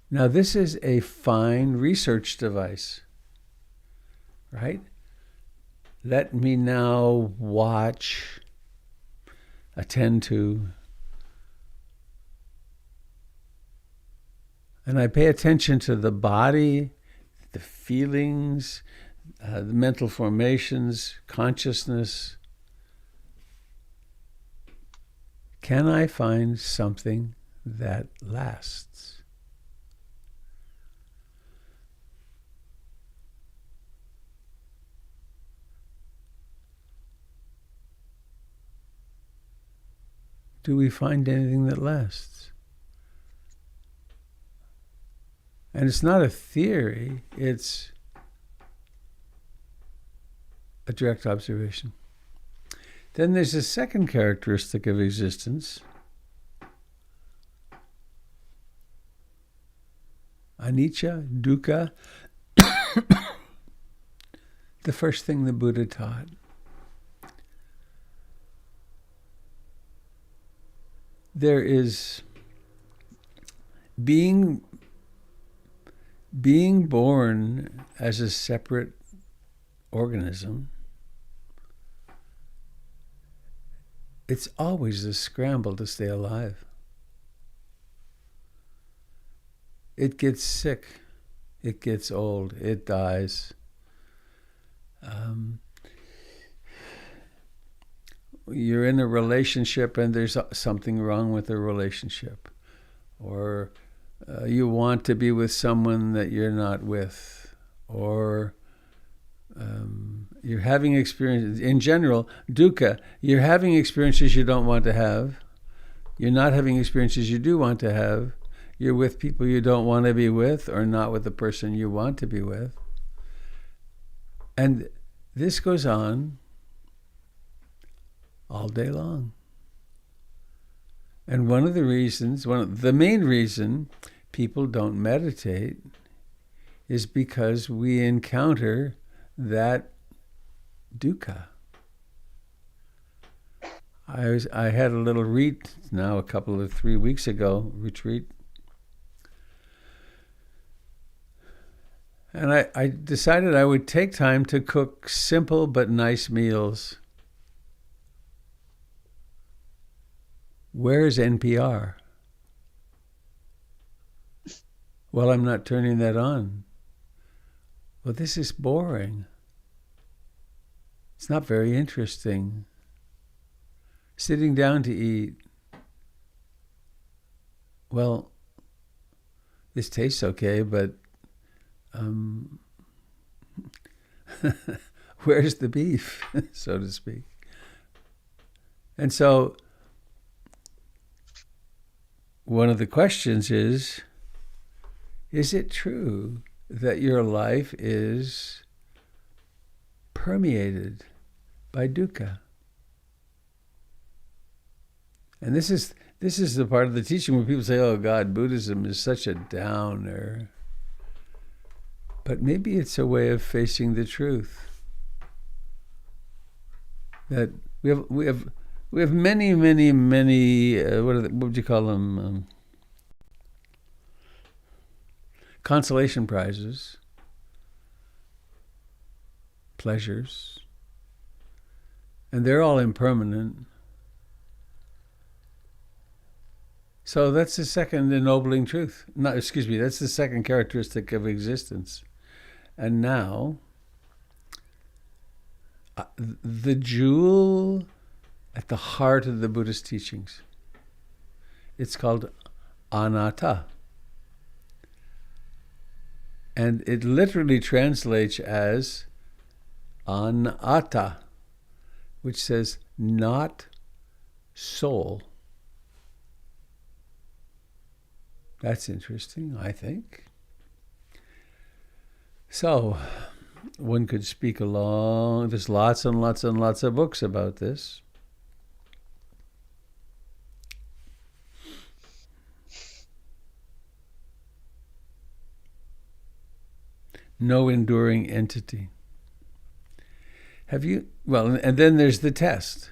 Now, this is a fine research device, right? Let me now watch, attend to, and I pay attention to the body, the feelings, the mental formations, consciousness. Can I find something that lasts? Do we find anything that lasts? And it's not a theory, it's a direct observation. Then there's a second characteristic of existence. Anicca, dukkha, the first thing the Buddha taught. There is being born as a separate organism. It's always a scramble to stay alive. It gets sick, it gets old, it dies. You're in a relationship and there's something wrong with the relationship. Or you want to be with someone that you're not with. Or you're having experiences, in general, dukkha, you're having experiences you don't want to have. You're not having experiences you do want to have. You're with people you don't want to be with, or not with the person you want to be with. And this goes on all day long. And the main reason people don't meditate is because we encounter that dukkha. I had a little retreat now, a couple of 3 weeks ago, and I decided I would take time to cook simple but nice meals. Where's NPR? Well, I'm not turning that on. Well, this is boring. It's not very interesting. sitting down to eat, well, this tastes okay, but where's the beef, so to speak? And so one of the questions is it true that your life is permeated by dukkha? And this is the part of the teaching where people say, oh God, Buddhism is such a downer. But maybe it's a way of facing the truth. That we have many what would you call them? Consolation prizes, pleasures, and they're all impermanent. So that's the second ennobling truth. That's the second characteristic of existence. And now, the jewel at the heart of the Buddhist teachings, it's called anatta. And it literally translates as anatta, which says not soul. That's interesting, I think. So, one could speak along. There's lots and lots and lots of books about this. No enduring entity. And then there's the test.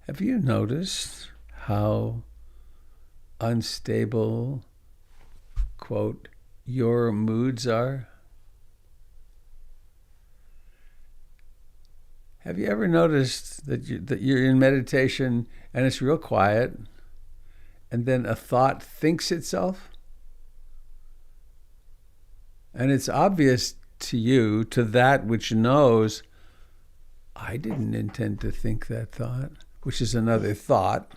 Have you noticed how unstable, quote, your moods are? Have you ever noticed that you're in meditation and it's real quiet, and then a thought thinks itself? And it's obvious to you, to that which knows, I didn't intend to think that thought, which is another thought.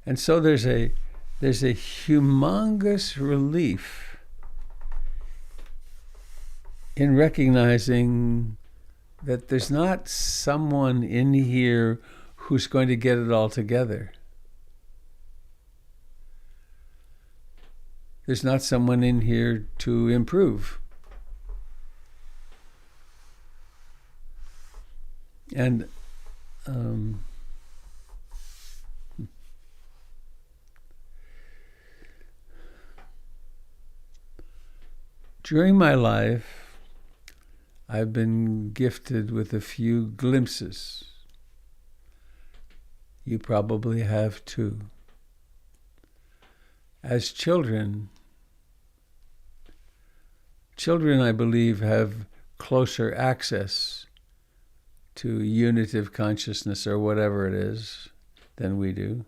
And so there's a humongous relief in recognizing that there's not someone in here who's going to get it all together. There's not someone in here to improve. And during my life, I've been gifted with a few glimpses. You probably have too. As children, I believe, have closer access to unitive consciousness or whatever it is than we do.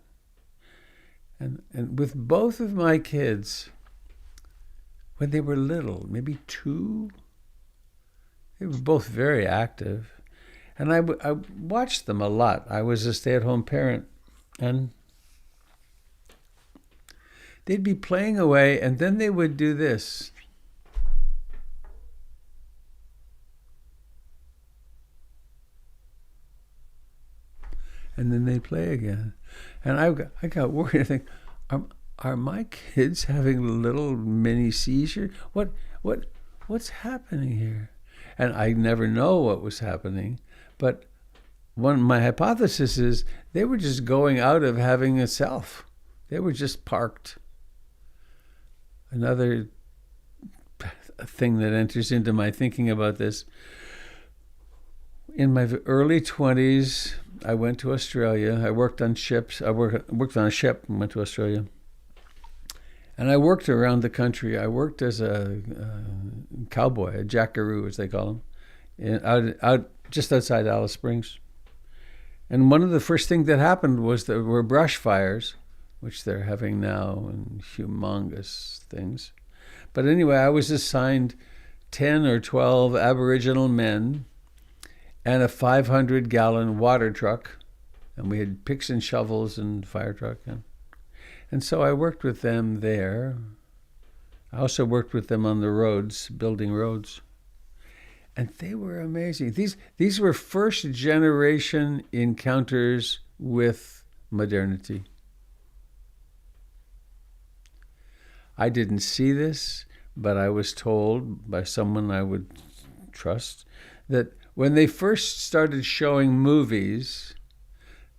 And with both of my kids, when they were little, maybe 2, they were both very active. And I watched them a lot. I was a stay-at-home parent. And they'd be playing away, and then they would do this. And then they'd play again. And I got worried. I think, are my kids having a little mini seizure? What's happening here? And I never know what was happening. But my hypothesis is they were just going out of having a self. They were just parked. Another thing that enters into my thinking about this, in my early 20s, I went to Australia. I worked on ships. I worked on a ship and went to Australia. And I worked around the country. I worked as a cowboy, a jackaroo, as they call them, out just outside Alice Springs. And one of the first things that happened was there were brush fires, which they're having now, and humongous things. But anyway, I was assigned 10 or 12 Aboriginal men and a 500-gallon water truck. And we had picks and shovels and fire truck. And so I worked with them there. I also worked with them on the roads, building roads. And they were amazing. These were first generation encounters with modernity. I didn't see this, but I was told by someone I would trust that when they first started showing movies,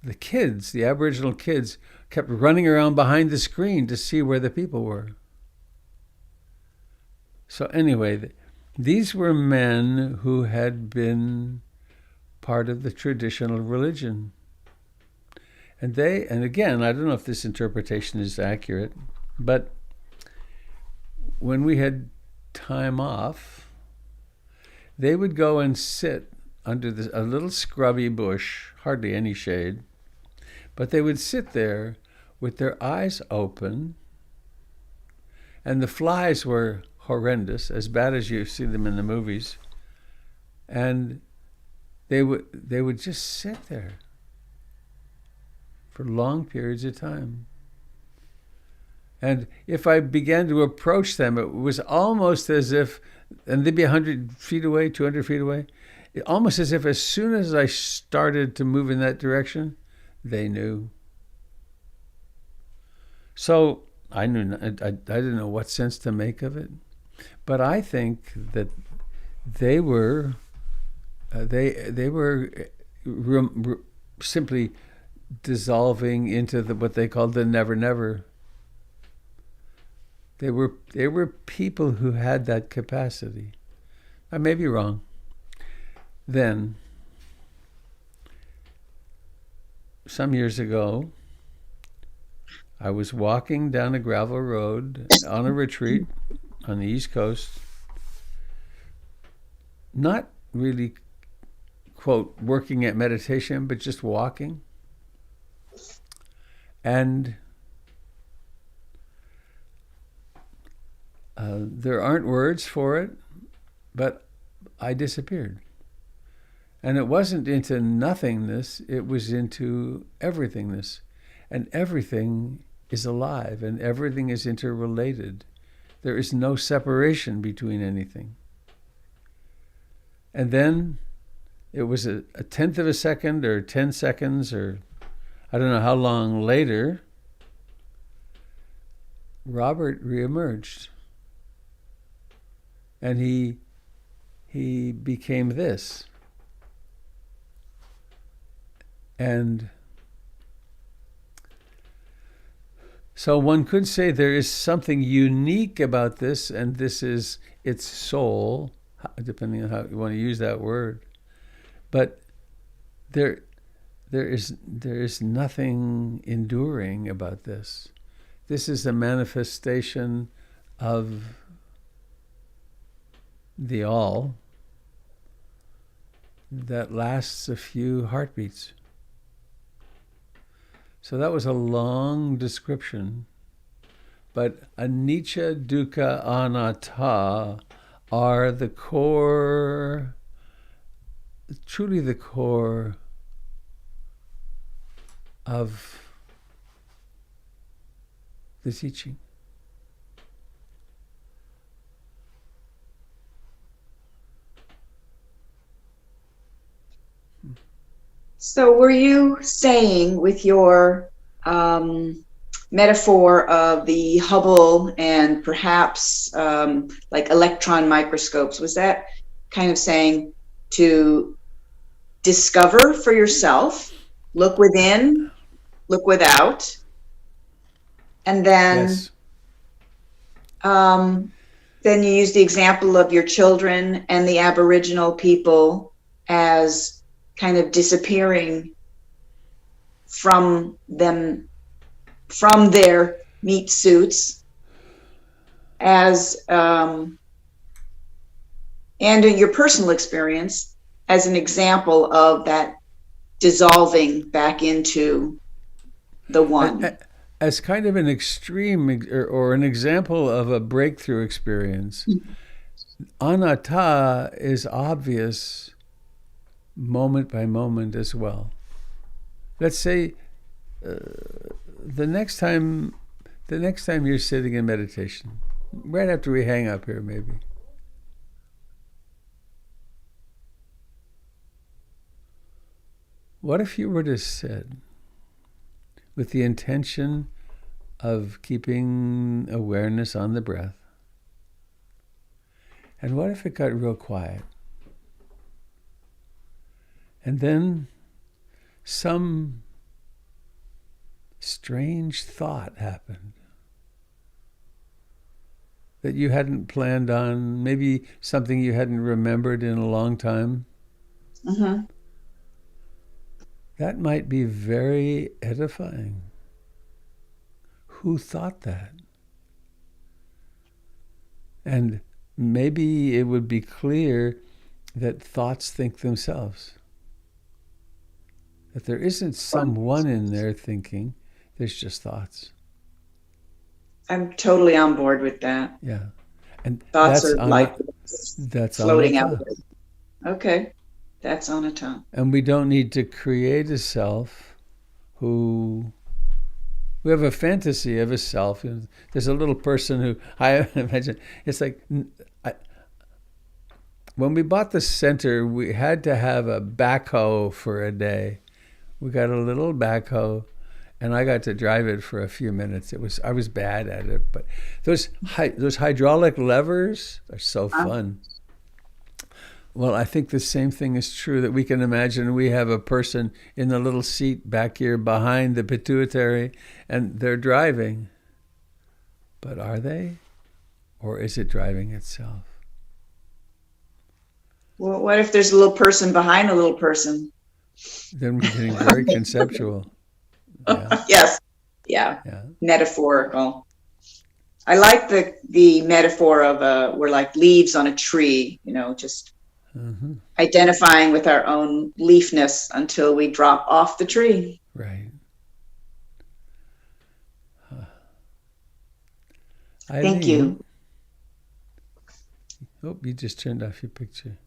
the kids, the Aboriginal kids, kept running around behind the screen to see where the people were. So anyway, these were men who had been part of the traditional religion. And again, I don't know if this interpretation is accurate, but when we had time off, they would go and sit under a little scrubby bush, hardly any shade, but they would sit there with their eyes open, and the flies were horrendous, as bad as you see them in the movies, and they would just sit there for long periods of time. And if I began to approach them, it was almost as if, and they'd be 100 feet away, 200 feet away, almost as if as soon as I started to move in that direction, they knew. So I didn't know what sense to make of it, but I think that they were simply dissolving into what they called the never never. They were people who had that capacity. I may be wrong. Then, some years ago, I was walking down a gravel road on a retreat on the East Coast, not really, quote, working at meditation, but just walking. And there aren't words for it, but I disappeared. And it wasn't into nothingness, it was into everythingness. And everything is alive, and everything is interrelated. There is no separation between anything. And then it was a tenth of a second or 10 seconds or I don't know how long later, Robert reemerged. And he became this. And so one could say there is something unique about this, and this is its soul, depending on how you want to use that word. But there is nothing enduring about this. This is a manifestation of the all that lasts a few heartbeats. So that was a long description, but anicca, dukkha, anatta are the core, truly the core of the teaching. So were you saying with your metaphor of the Hubble and perhaps like electron microscopes, was that kind of saying to discover for yourself, look within, look without, and then Yes. Then you use the example of your children and the Aboriginal people as kind of disappearing from them, from their meat suits, as and in your personal experience as an example of that dissolving back into the one. As kind of an extreme or an example of a breakthrough experience. anatta is obvious moment by moment as well. Let's say the next time you're sitting in meditation, right after we hang up here, maybe. What if you were to sit with the intention of keeping awareness on the breath? And what if it got real quiet? And then some strange thought happened that you hadn't planned on, maybe something you hadn't remembered in a long time. Mm-hmm. That might be very edifying. Who thought that? And maybe it would be clear that thoughts think themselves. That there isn't someone in there thinking, there's just thoughts. I'm totally on board with that. Yeah. And Thoughts are like that's floating anatta. out. Okay. That's anatta. And we don't need to create a self who... We have a fantasy of a self. There's a little person who, I imagine, it's like, when we bought the center, we had to have a backhoe for a day. We got a little backhoe, and I got to drive it for a few minutes. I was bad at it, but those hydraulic levers are so fun. Well, I think the same thing is true, that we can imagine we have a person in the little seat back here behind the pituitary, and they're driving. But are they? Or is it driving itself? Well, what if there's a little person behind a little person? Then we're getting very conceptual. Yeah. Yes. Yeah. Metaphorical. I like the metaphor of we're like leaves on a tree, just identifying with our own leafness until we drop off the tree. Right. Thank you. Oh, you just turned off your picture.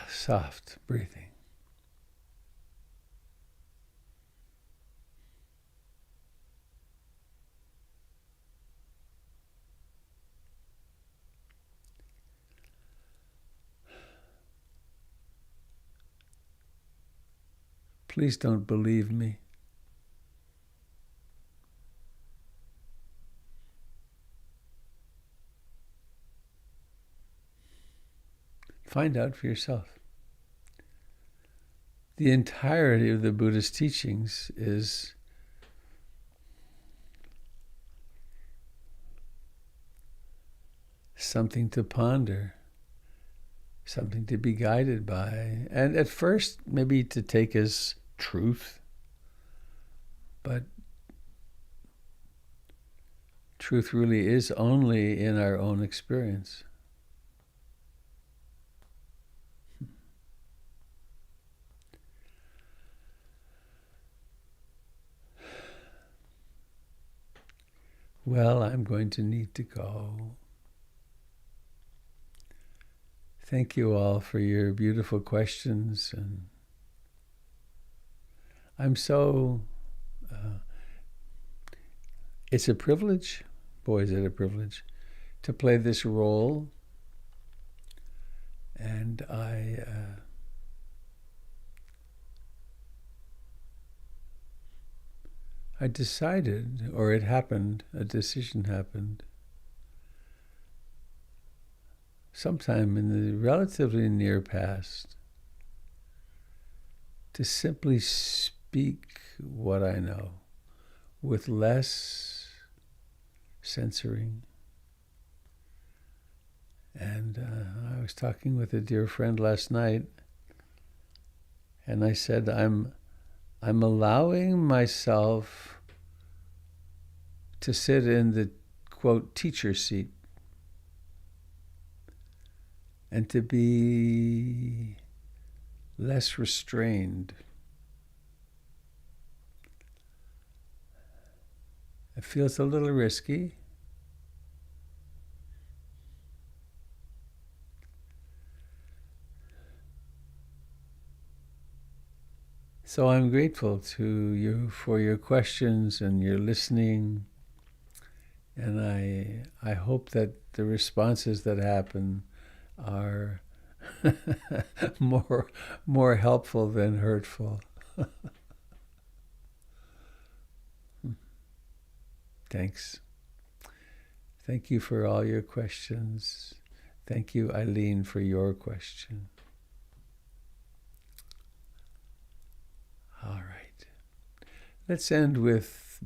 Soft breathing. Please don't believe me. Find out for yourself. The entirety of the Buddhist teachings is something to ponder, something to be guided by, and at first maybe to take as truth, but truth really is only in our own experience. Well, I'm going to need to go. Thank you all for your beautiful questions, and I'm so, it's a privilege, boy is it a privilege, to play this role, and I decided, or it happened, a decision happened, sometime in the relatively near past, to simply speak what I know with less censoring. And I was talking with a dear friend last night, And I said, I'm allowing myself to sit in the, quote, teacher seat and to be less restrained. It feels a little risky. So I'm grateful to you for your questions and your listening. And I hope that the responses that happen are more helpful than hurtful. Thanks. Thank you for all your questions. Thank you, Eileen, for your question. All right. Let's end with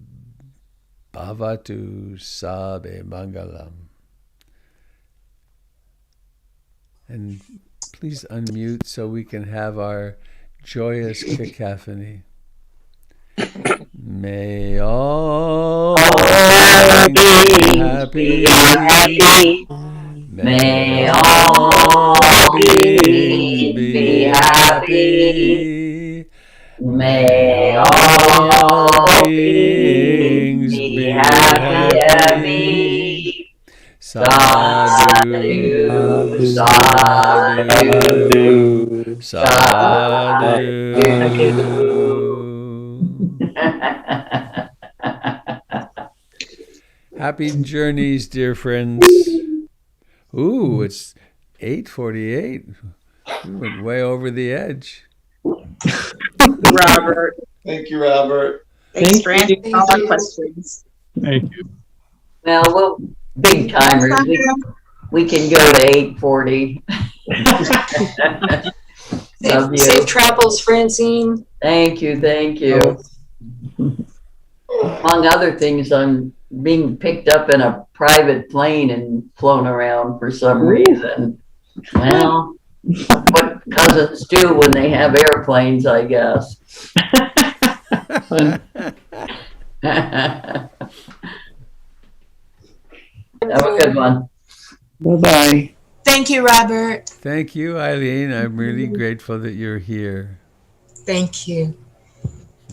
Bhavatu Sabe Mangalam. And please unmute so we can have our joyous cacophony. May all beings be happy. May all beings be happy. May all beings be happy. Sadhu, sadhu, sadhu. Happy journeys, dear friends. Ooh, it's 8:48. We went way over the edge. Robert. Thank you, Robert. Thanks for answering all our questions. Thank you. Well, we'll big timers. We can go to 8:40. Love you. Safe travels, Francine. Thank you. Among other things, I'm being picked up in a private plane and flown around for some reason. Well, what cousins do when they have airplanes, I guess. Have a good one. Bye-bye. Thank you, Robert. Thank you, Eileen. I'm really grateful that you're here. Thank you.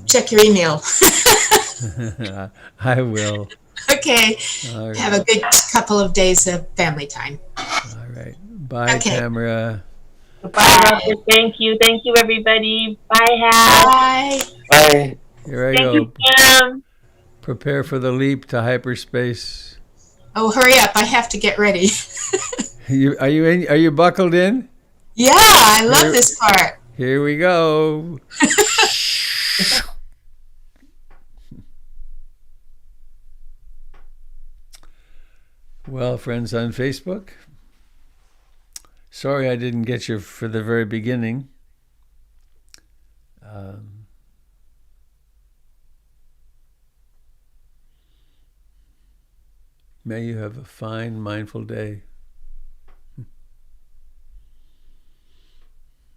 Check your email. I will. Okay. All right. Have a good couple of days of family time. All right. Bye, Okay. Tamara. Bye, Robert. Thank you. Thank you, everybody. Bye, Hal. Bye. Bye. Here I Thank go. you, Kim. Prepare for the leap to hyperspace. Oh, hurry up. I have to get ready. Are you buckled in? Yeah, I love this part. Here we go. Well, friends on Facebook, sorry I didn't get you for the very beginning. May you have a fine, mindful day.